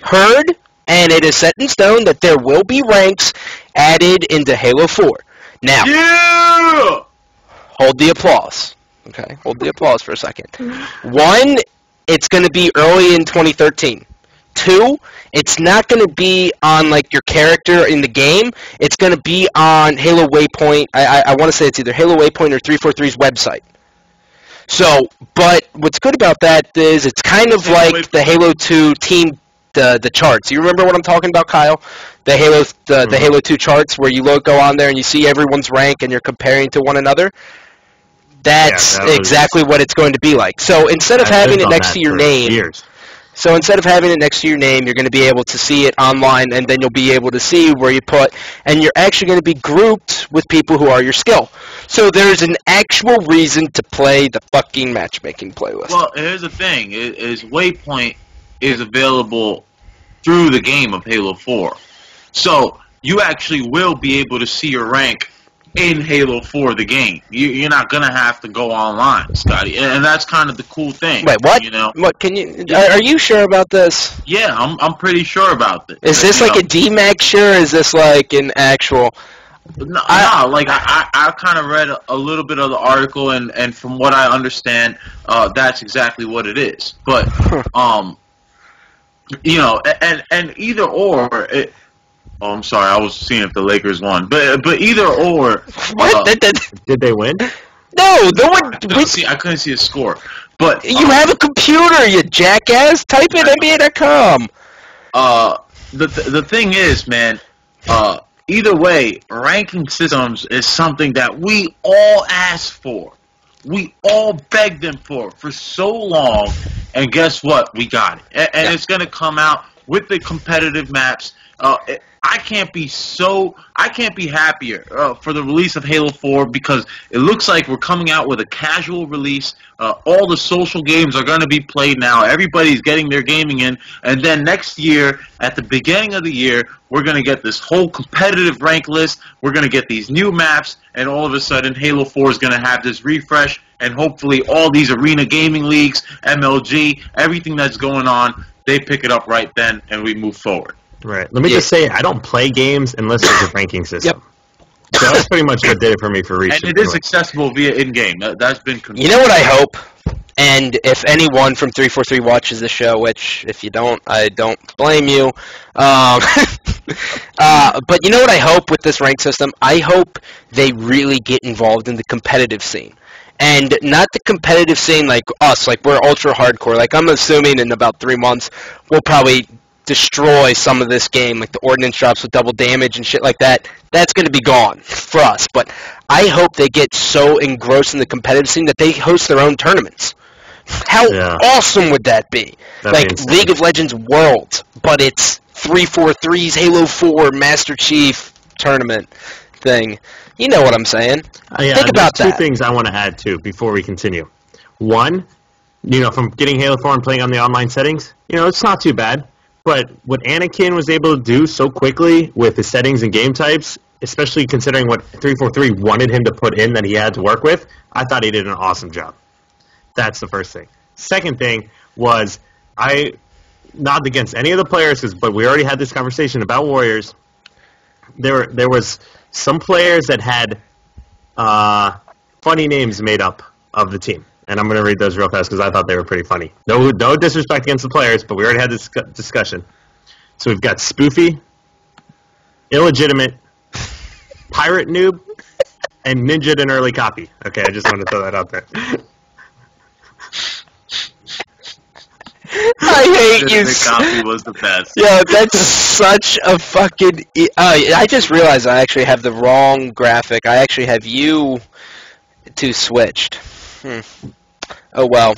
heard, and it is set in stone, that there will be ranks added into Halo 4. Now, Yeah! hold the applause. Okay, hold the applause for a second. One, it's going to be early in 2013. Two, it's not going to be on like your character in the game. It's going to be on Halo Waypoint. I want to say it's either Halo Waypoint or 343's website. So, but what's good about that is it's kind of like the Halo 2 team, the charts. You remember what I'm talking about, Kyle? The Halo 2 charts where you go on there and you see everyone's rank and you're comparing to one another. That's exactly what it's going to be like. So instead of having it next to your name, you're going to be able to see it online, and then you'll be able to see where you put, and you're actually going to be grouped with people who are your skill. So there's an actual reason to play the fucking matchmaking playlist. Well, here's the thing: is Waypoint is available through the game of Halo 4, so you actually will be able to see your rank in Halo 4, the game. You're not gonna have to go online, Scotty, and that's kind of the cool thing. Wait, what? You know? What can you? Are you sure about this? Yeah, I'm pretty sure about this. Is this like a DMAQ sure? Or is this like an actual? No, like I kind of read a little bit of the article, and from what I understand, that's exactly what it is. But you know, and either or. Oh, I'm sorry. I was seeing if the Lakers won, but either or. What? Did they win? No, no one. I couldn't see a score, but you have a computer, you jackass. Type in NBA.com. The thing is, man. Either way, ranking systems is something that we all asked for. We all begged them for so long, and guess what? We got it, and it's going to come out with the competitive maps. I can't be happier for the release of Halo 4 because it looks like we're coming out with a casual release. All the social games are going to be played now. Everybody's getting their gaming in. And then next year, at the beginning of the year, we're going to get this whole competitive rank list. We're going to get these new maps. And all of a sudden, Halo 4 is going to have this refresh. And hopefully all these arena gaming leagues, MLG, everything that's going on, they pick it up right then and we move forward. Right. Let me just say, I don't play games unless there's a ranking system. Yep. So that's pretty much what did it for me for research. And it is accessible via in-game. That's been confirmed. You know what I hope? And if anyone from 343 watches the show, which if you don't, I don't blame you. But you know what I hope with this rank system? I hope they really get involved in the competitive scene. And not the competitive scene like us, like we're ultra hardcore. Like I'm assuming in about 3 months we'll probably destroy some of this game, like the ordnance drops with double damage and shit like that. That's going to be gone for us. But I hope they get so engrossed in the competitive scene that they host their own tournaments. How awesome would that be? Like League of Legends Worlds, but it's 343's Halo 4 Master Chief tournament thing. You know what I'm saying? Think about that. Two things I want to add, too, before we continue. One, from getting Halo 4 and playing on the online settings, it's not too bad. But what Anakin was able to do so quickly with the settings and game types, especially considering what 343 wanted him to put in that he had to work with, I thought he did an awesome job. That's the first thing. Second thing was, not against any of the players, but we already had this conversation about Warriors. There was some players that had funny names made up of the team. And I'm going to read those real fast because I thought they were pretty funny. No disrespect against the players, but we already had this discussion. So we've got Spoofy, Illegitimate, Pirate Noob, and Ninja an Early Copy. Okay, I just wanted to throw that out there. I hate you. The copy was the best. Yo, that's such a fucking... I just realized I actually have the wrong graphic. I actually have you two switched. Oh, well.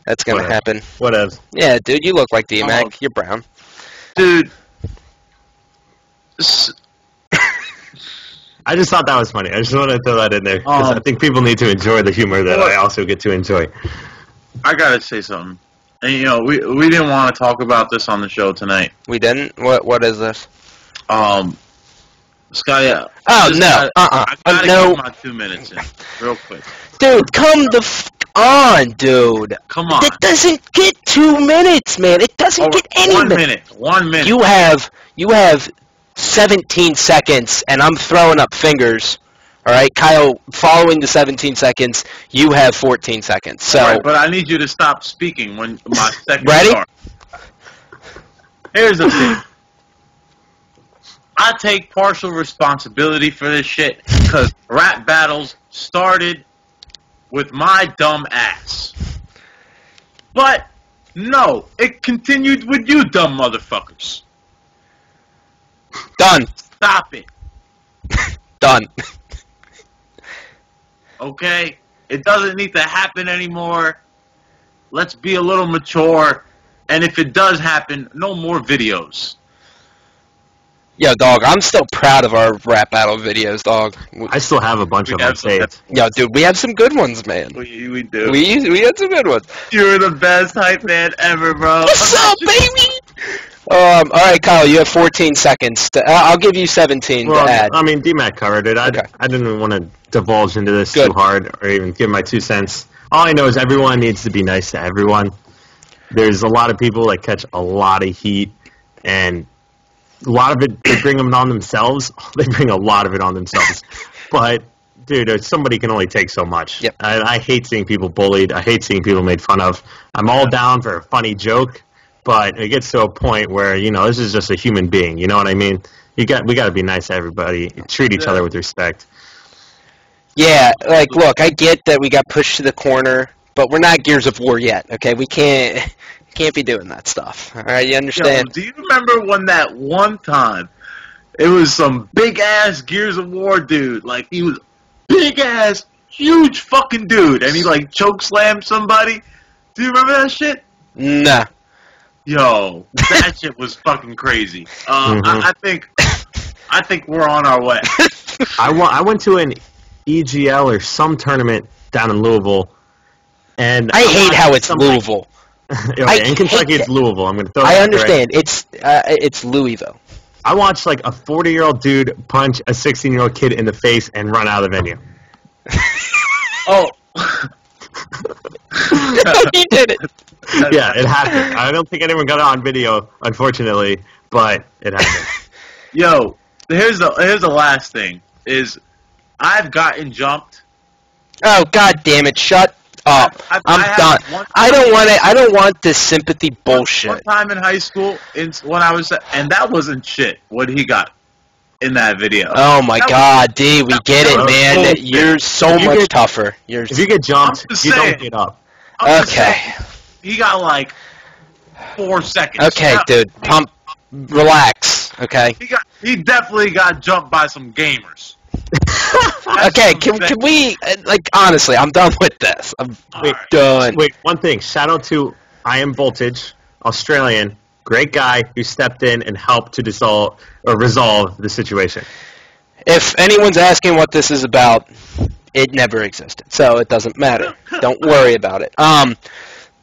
That's going to happen. Whatever. Yeah, dude, you look like DMAQ. You're brown. Dude. I just thought that was funny. I just wanted to throw that in there. I think people need to enjoy the humor that I also get to enjoy. I got to say something. And we didn't want to talk about this on the show tonight. We didn't. What is this? Sky. Oh no. I gotta no. get my 2 minutes in, real quick. Dude, come the on, dude. Come on. It doesn't get 2 minutes, man. It doesn't get any 1 minute. 1 minute. You have 17 seconds, and I'm throwing up fingers. All right, Kyle, following the 17 seconds, you have 14 seconds. So, right, but I need you to stop speaking when my second ready? Start. Here's the thing. I take partial responsibility for this shit because rap battles started with my dumb ass. But, no, it continued with you dumb motherfuckers. Done. Stop it. Done. Okay? It doesn't need to happen anymore. Let's be a little mature. And if it does happen, no more videos. Yo, dog, I'm still proud of our rap battle videos, dog. I still have a bunch of them saved. Yo, dude, we have some good ones, man. We do. We had some good ones. You're the best hype man ever, bro. What's up, baby? All right, Kyle, you have 14 seconds. I'll give you 17 to add. I mean, DMAQ covered it. I didn't even want to divulge into this too hard or even give my 2 cents. All I know is everyone needs to be nice to everyone. There's a lot of people that catch a lot of heat, and a lot of it, they bring them on themselves. They bring a lot of it on themselves. But, dude, somebody can only take so much. Yep. I hate seeing people bullied. I hate seeing people made fun of. I'm all down for a funny joke, but it gets to a point where, this is just a human being. You know what I mean? We got to be nice to everybody. Treat each other with respect. Yeah, like, look, I get that we got pushed to the corner, but we're not Gears of War yet, okay? We can't be doing that stuff. All right, you understand? Yo, do you remember when that one time it was some big-ass Gears of War dude? Like, he was big-ass, huge fucking dude, and he, like, choke-slammed somebody? Do you remember that shit? Nah. Yo, that shit was fucking crazy. I think we're on our way. I went to an EGL or some tournament down in Louisville, and I hate how it's Louisville. In Kentucky, it's Louisville. I'm going to throw. I understand. It's Louisville. I watched like a 40-year-old dude punch a 16-year-old kid in the face and run out of the venue. Oh. He did it. Yeah, it happened. I don't think anyone got it on video, unfortunately, but it happened. Yo, here's the last thing is I've gotten jumped. Oh, God damn it! Shut up! I'm done. I don't want this sympathy bullshit. One time in high school, when I was, and that wasn't shit. What he got in that video. Oh my God, D, we get it, man. You're so much tougher. If you get jumped, you don't get up. Okay. He got like 4 seconds. Okay, dude, relax. Okay. He definitely got jumped by some gamers. Okay, can we, like, honestly, I'm done with this. I'm done. Wait, one thing. Shout out to I Am Voltage, Australian, great guy who stepped in and helped to resolve the situation. If anyone's asking what this is about, it never existed, so it doesn't matter. Don't worry about it.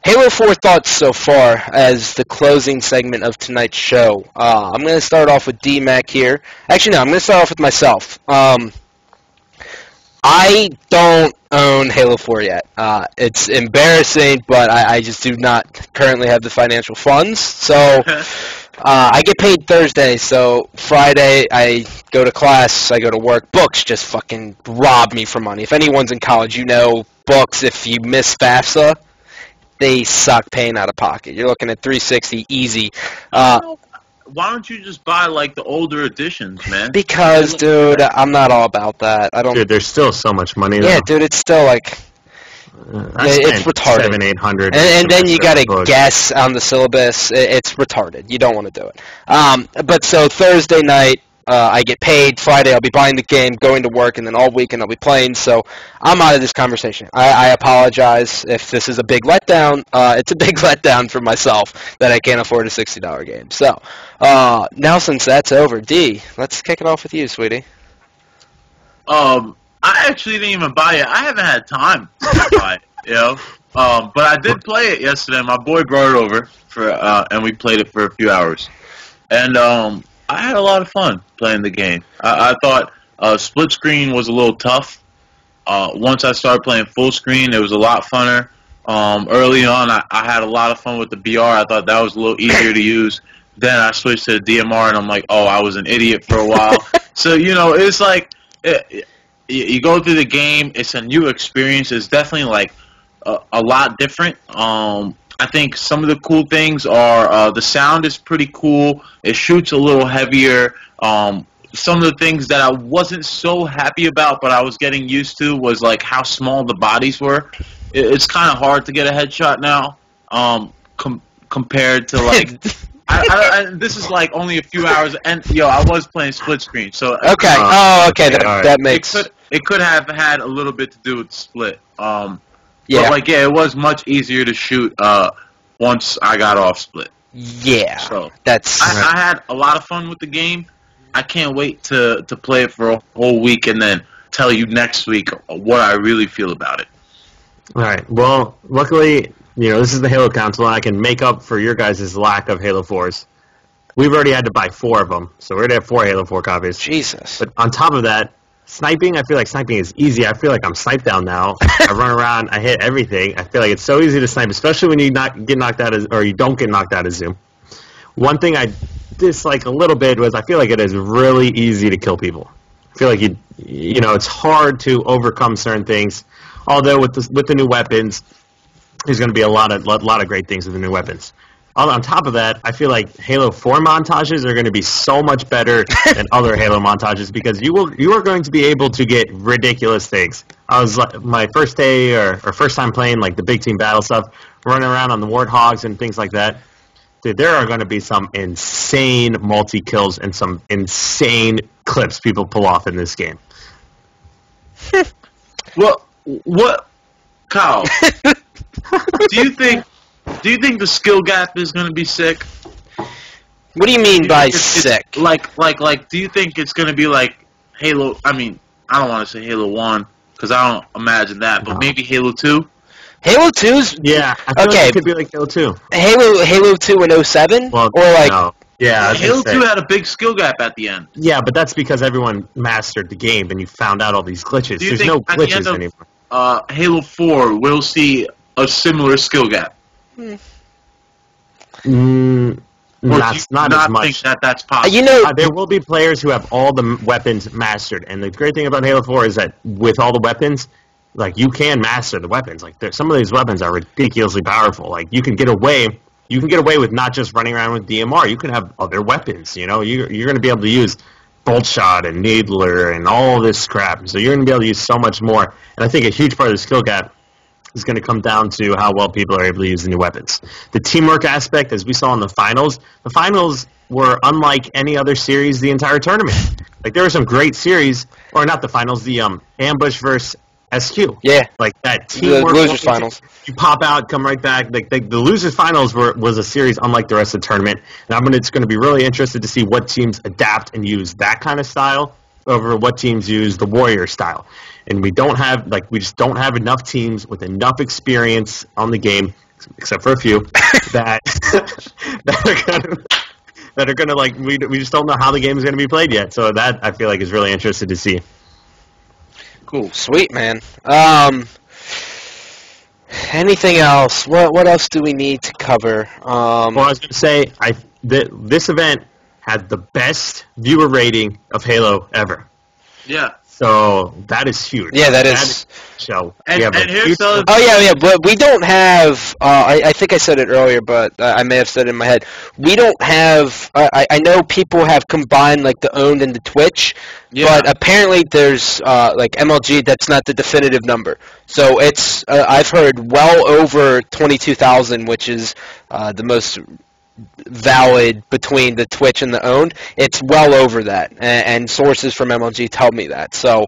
Halo 4 thoughts so far as the closing segment of tonight's show. I'm going to start off with DMAQ here. Actually, no, I'm going to start off with myself. I don't own Halo 4 yet. It's embarrassing, but I just do not currently have the financial funds. So I get paid Thursday, so Friday I go to class, I go to work. Books just fucking rob me for money. If anyone's in college, you know books, if you miss FAFSA, they suck paying out of pocket. You're looking at $360 easy. Why don't you just buy like the older editions, man? Because, dude, I'm not all about that. I don't. Dude, there's still so much money. Yeah, dude, it's still like it's retarded. $700-800. And then you got to guess on the syllabus. It's retarded. You don't want to do it. But so Thursday night, I get paid. Friday, I'll be buying the game, going to work, and then all weekend I'll be playing. So I'm out of this conversation. I apologize if this is a big letdown. It's a big letdown for myself that I can't afford a $60 game. So now since that's over, D, let's kick it off with you, sweetie. I actually didn't even buy it. I haven't had time to buy it, But I did play it yesterday. My boy brought it over and we played it for a few hours. And I had a lot of fun playing the game. I thought split screen was a little tough. Once I started playing full screen, it was a lot funner. Early on, I had a lot of fun with the BR. I thought that was a little easier to use. Then I switched to the DMR, and I'm like, oh, I was an idiot for a while. So, it's like you go through the game. It's a new experience. It's definitely like a lot different. I think some of the cool things are the sound is pretty cool. It shoots a little heavier. Some of the things that I wasn't so happy about, but I was getting used to, was like how small the bodies were. It's kind of hard to get a headshot now, compared to like. This is like only a few hours, and I was playing split screen, so okay. Okay, that makes. It could have had a little bit to do with split. Yeah. But it was much easier to shoot once I got off split. Yeah. So that's. I had a lot of fun with the game. I can't wait to play it for a whole week and then tell you next week what I really feel about it. All right. Well, luckily, this is the Halo Council, and I can make up for your guys' lack of Halo 4s. We've already had to buy 4 of them, so we're going to have 4 Halo 4 copies. Jesus. But on top of that, sniping, I feel like sniping is easy. I feel like I'm sniped down now. I run around, I hit everything. I feel like it's so easy to snipe, especially when you get knocked out or you don't get knocked out of Zoom. One thing I dislike a little bit was I feel like it is really easy to kill people. I feel like it's hard to overcome certain things. Although with the new weapons, there's going to be a lot of great things with the new weapons. On top of that, I feel like Halo 4 montages are going to be so much better than other Halo montages because you are going to be able to get ridiculous things. I was my first day or first time playing like the big team battle stuff, running around on the Warthogs and things like that. Dude, there are going to be some insane multi-kills and some insane clips people pull off in this game. Well, what, Kyle? Do you think the skill gap is going to be sick? What do you mean by sick? Like, do you think it's going to be like Halo? I mean, I don't want to say Halo 1 because I don't imagine that, but maybe Halo 2. Halo 2's... Yeah, I feel like it could be like Halo 2. Halo 2 in 07? Well, or like... No. Yeah, Halo 2 had a big skill gap at the end. Yeah, but that's because everyone mastered the game and you found out all these glitches. There's no glitches anymore. Halo 4 will see a similar skill gap. Not as much. Think that's possible? There will be players who have all the weapons mastered, and the great thing about Halo 4 is that with all the weapons, like you can master the weapons. Like some of these weapons are ridiculously powerful. Like you can get away with not just running around with DMR. You can have other weapons. You're going to be able to use bolt shot and needler and all this crap. So you're going to be able to use so much more. And I think a huge part of the skill gap is going to come down to how well people are able to use the new weapons. The teamwork aspect, as we saw in the finals were unlike any other series the entire tournament. Like there were some great series, or not the finals, the ambush versus SQ. Yeah. Like that teamwork. The losers finals. You pop out, come right back. Like the losers finals was a series unlike the rest of the tournament. And it's going to be really interested to see what teams adapt and use that kind of style over what teams use the warrior style. And we just don't have enough teams with enough experience on the game, except for a few, that are gonna we just don't know how the game is gonna be played yet. So that I feel like is really interesting to see. Cool, sweet man. Anything else? What else do we need to cover? Well, I was gonna say this event had the best viewer rating of Halo ever. Yeah. So that is huge. Yeah, that is. So and here's the. Oh yeah, but we don't have. I think I said it earlier, but I may have said it in my head. We don't have. I know people have combined like the owned and the Twitch, but apparently there's like MLG. That's not the definitive number. So it's. I've heard well over 22,000, which is the most valid between the Twitch and the owned. It's well over that, and sources from MLG tell me that. So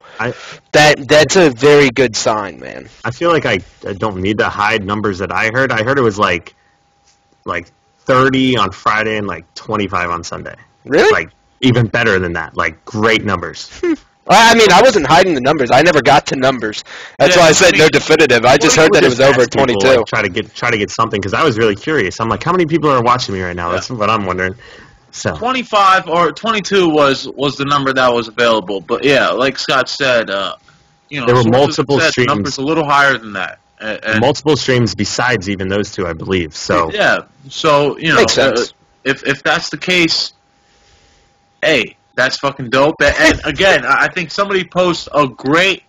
that's a very good sign, man. I feel like I don't need to hide numbers that I heard. I heard it was like 30 on Friday and like 25 on Sunday. Really? Like even better than that. Like great numbers. I mean, I wasn't hiding the numbers. I never got to numbers. That's why I said no definitive. I just heard that it was over 22. People, like, try to get something because I was really curious. I'm like, how many people are watching me right now? That's what I'm wondering. So 25 or 22 was the number that was available. But yeah, like Scott said, you know, there were multiple streams. The number's a little higher than that. And multiple streams besides even those two, I believe. So yeah, so you know, makes sense. If that's the case, hey, that's fucking dope. And again, I think somebody posed a great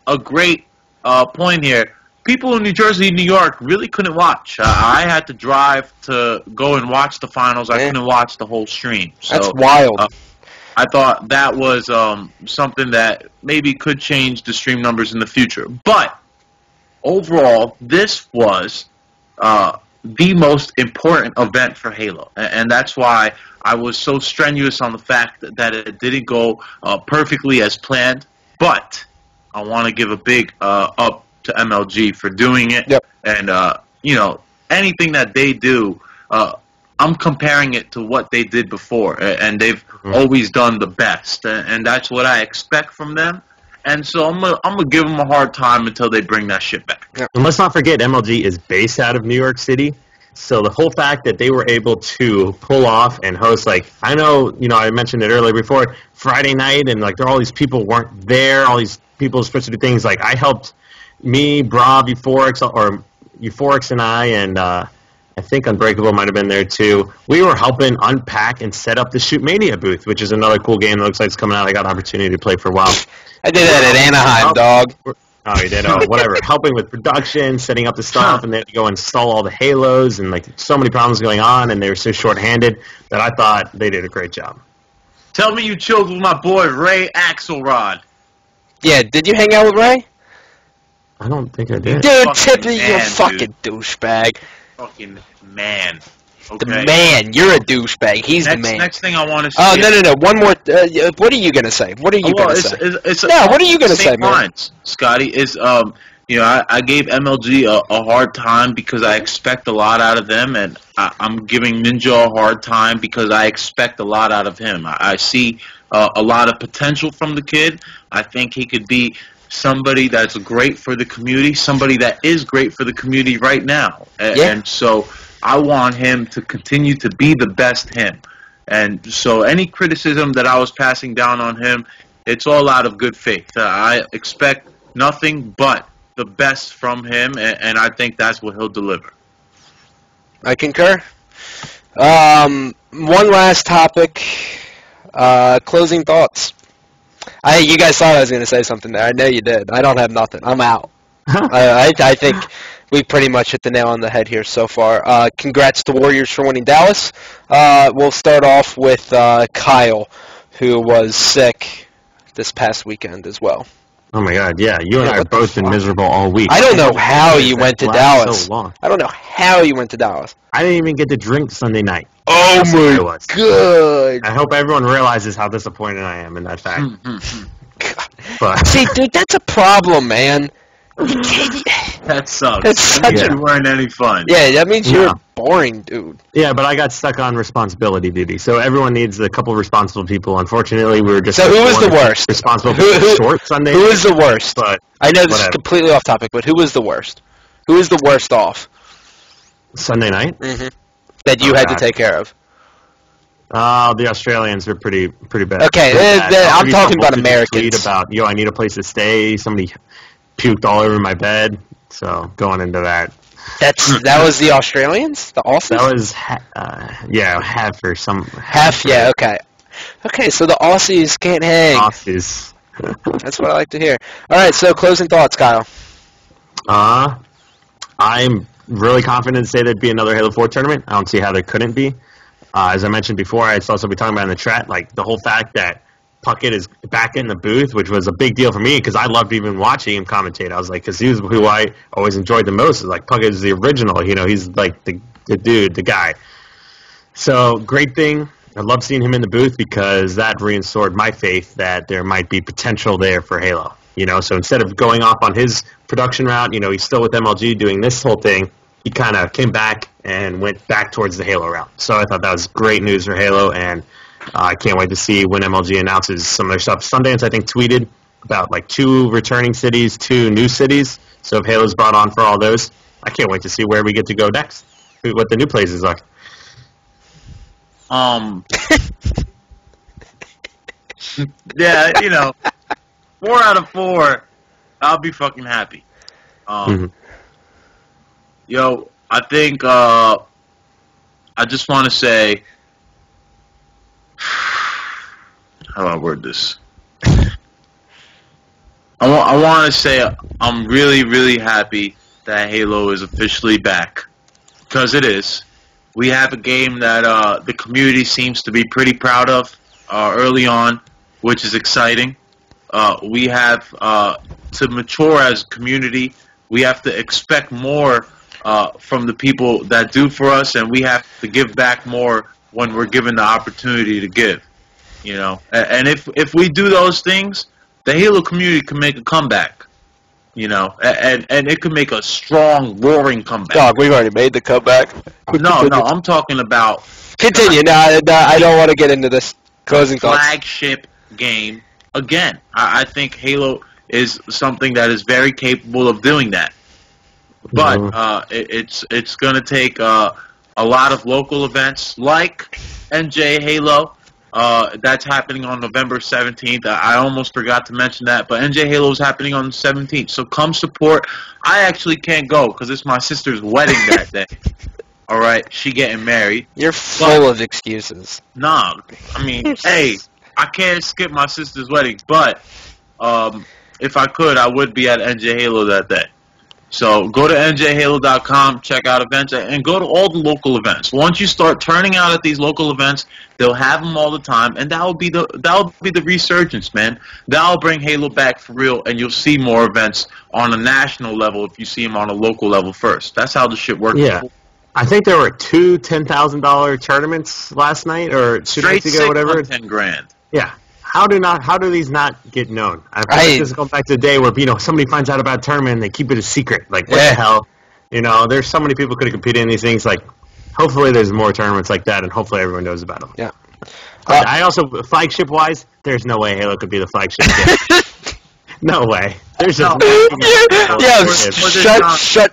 point here. People in New Jersey, New York really couldn't watch. I had to drive to go and watch the finals. I couldn't watch the whole stream. So, that's wild. I thought that was something that maybe could change the stream numbers in the future. But overall, this was the most important event for Halo, and that's why I was so strenuous on the fact that it didn't go perfectly as planned. But I want to give a big up to MLG for doing it. Yep. And you know, anything that they do, I'm comparing it to what they did before, and they've always done the best, and that's what I expect from them. And so I'm gonna give them a hard time until they bring that shit back. Yeah. And let's not forget, MLG is based out of New York City. So the whole fact that they were able to pull off and host, like, I know, you know, I mentioned it earlier before, Friday night, and like there all these people weren't there. All these people were supposed to do things. Like I helped me, Brob, Euphorix, and I think Unbreakable might have been there too. We were helping unpack and set up the Shoot Mania booth, which is another cool game that looks like it's coming out. I got an opportunity to play for a while. I did that at Anaheim, dog. Oh, you did? Oh, whatever. Helping with production, setting up the stuff, and then to go install all the Halos, and like so many problems going on, and they were so short-handed that I thought they did a great job. Tell me you chilled with my boy Ray Axelrod. Yeah, did you hang out with Ray? I don't think I did. Dude, Tippy, you a fucking douchebag. Fucking man. Okay. The man. You're a douchebag. He's the man. Next thing I want to see. Oh, no. One more. What are you going to say? What are you going to say? What are you going to say, man? Scotty, is, you know, I gave MLG a hard time because I expect a lot out of them, and I'm giving Ninja a hard time because I expect a lot out of him. I see a lot of potential from the kid. I think he could be somebody that's great for the community, somebody that is great for the community right now. And so I want him to continue to be the best him. And so any criticism that I was passing down on him, it's all out of good faith. I expect nothing but the best from him, and I think that's what he'll deliver. I concur. One last topic. Closing thoughts. You guys thought I was going to say something there. I know you did. I don't have nothing. I'm out. I think we pretty much hit the nail on the head here so far. Congrats to Warriors for winning Dallas. We'll start off with Kyle, who was sick this past weekend as well. Oh my God, yeah. You and I have both been miserable all week. I don't know how you went to Dallas. So long. I don't know how you went to Dallas. I didn't even get to drink Sunday night. Oh my God. I hope everyone realizes how disappointed I am in that fact. But see, dude, that's a problem, man. That sucks. That's such you weren't any fun. Yeah, that means you're boring, dude. Yeah, but I got stuck on responsibility duty. So everyone needs a couple of responsible people. Unfortunately, we were just... So who was the worst? Responsible for short Sunday. Who was the worst? But I know this is completely off topic, but who was the worst? Who was the worst off? Sunday night? Mm-hmm. That you had to take care of. The Australians were pretty bad. Okay, I'm talking about Americans. Tweet about, I need a place to stay. Somebody puked all over my bed. So going into that. That was the Australians? The Aussies? That was, half or some. Half, yeah, okay. Okay, so the Aussies can't hang. Aussies. That's what I like to hear. All right, so closing thoughts, Kyle. I'm really confident to say there'd be another Halo 4 tournament. I don't see how there couldn't be. As I mentioned before, I saw somebody talking about in the chat, like the whole fact that Puckett is back in the booth, which was a big deal for me because I loved even watching him commentate. I was like, because he was who I always enjoyed the most. Like Puckett is the original, he's like the dude, the guy. So great thing. I love seeing him in the booth because that reinforced my faith that there might be potential there for Halo. So instead of going off on his production route, he's still with MLG doing this whole thing. He kind of came back and went back towards the Halo route. So I thought that was great news for Halo, and I can't wait to see when MLG announces some of their stuff. Sundance, I think, tweeted about like 2 returning cities, 2 new cities. So if Halo's brought on for all those, I can't wait to see where we get to go next. What the new places are. Yeah, 4 out of 4, I'll be fucking happy. Yo, I think I just want to say, how do I word this? I want to say I'm really, really happy that Halo is officially back, because it is. We have a game that the community seems to be pretty proud of early on, which is exciting. We have to mature as a community. We have to expect more from the people that do for us, and we have to give back more when we're given the opportunity to give. And if we do those things, the Halo community can make a comeback. And it can make a strong, roaring comeback. Dog, we've already made the comeback. No, I'm talking about... Continue. No, I don't want to get into this. Closing thoughts. Flagship game. Again, I think Halo is something that is very capable of doing that. But it's going to take a lot of local events like NJ Halo. That's happening on November 17th. I almost forgot to mention that, but NJ Halo is happening on the 17th. So come support. I actually can't go because it's my sister's wedding that day. All right, she getting married. You're full of excuses. Nah, I mean, hey, I can't skip my sister's wedding, but if I could, I would be at NJ Halo that day. So go to njhalo.com, check out events, and go to all the local events. Once you start turning out at these local events, they'll have them all the time, and that'll be the resurgence, man. That'll bring Halo back for real, and you'll see more events on a national level if you see them on a local level first. That's how the shit works. Yeah. I think there were 2 $10,000 tournaments last night or 2 nights ago, whatever. $10,000. Yeah. How do these not get known? I feel like this goes back to the day where somebody finds out about a tournament and they keep it a secret. Like, what the hell? There's so many people could have competed in these things. Like, hopefully there's more tournaments like that, and hopefully everyone knows about them. Yeah. I also, flagship wise, there's no way Halo could be the flagship game. No way. There's just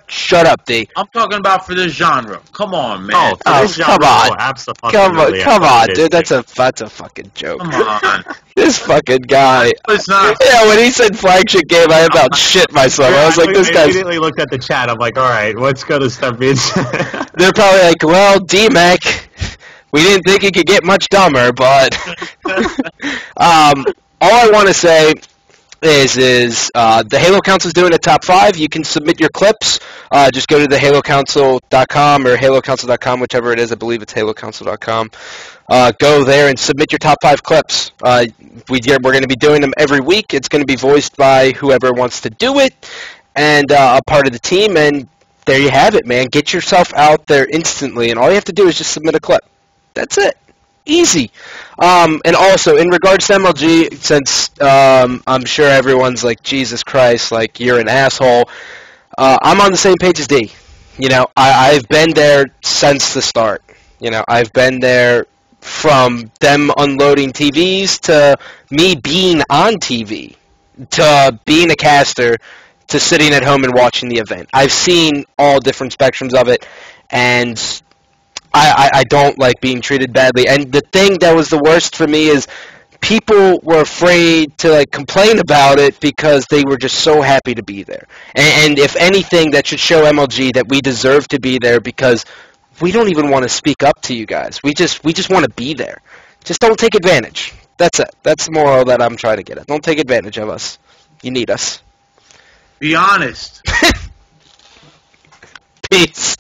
shut up, D. I'm talking about for this genre. Come on, man. Come on, dude. That's a fucking joke. Come on. This fucking guy. It's not. Yeah, when he said flagship game, I about shit myself. I was like, this guy. I immediately looked at the chat. I'm like, all right, what's going to start being? They're probably like, well, DMAQ. We didn't think he could get much dumber, but all I want to say is the HaloCouncil is doing a top 5. You can submit your clips. Just go to TheHaloCouncil.com or HaloCouncil.com, whichever it is. I believe it's HaloCouncil.com. Go there and submit your top 5 clips. We're going to be doing them every week. It's going to be voiced by whoever wants to do it and a part of the team. And there you have it, man. Get yourself out there instantly, and all you have to do is just submit a clip. That's it. Easy. And also, in regards to MLG, since I'm sure everyone's like, Jesus Christ, like, you're an asshole, I'm on the same page as D. I've been there since the start. I've been there from them unloading TVs to me being on TV to being a caster to sitting at home and watching the event. I've seen all different spectrums of it, and I don't like being treated badly. And the thing that was the worst for me is people were afraid to complain about it because they were just so happy to be there. And if anything, that should show MLG that we deserve to be there, because we don't even want to speak up to you guys. We just want to be there. Just don't take advantage. That's it. That's the moral that I'm trying to get at. Don't take advantage of us. You need us. Be honest. Peace.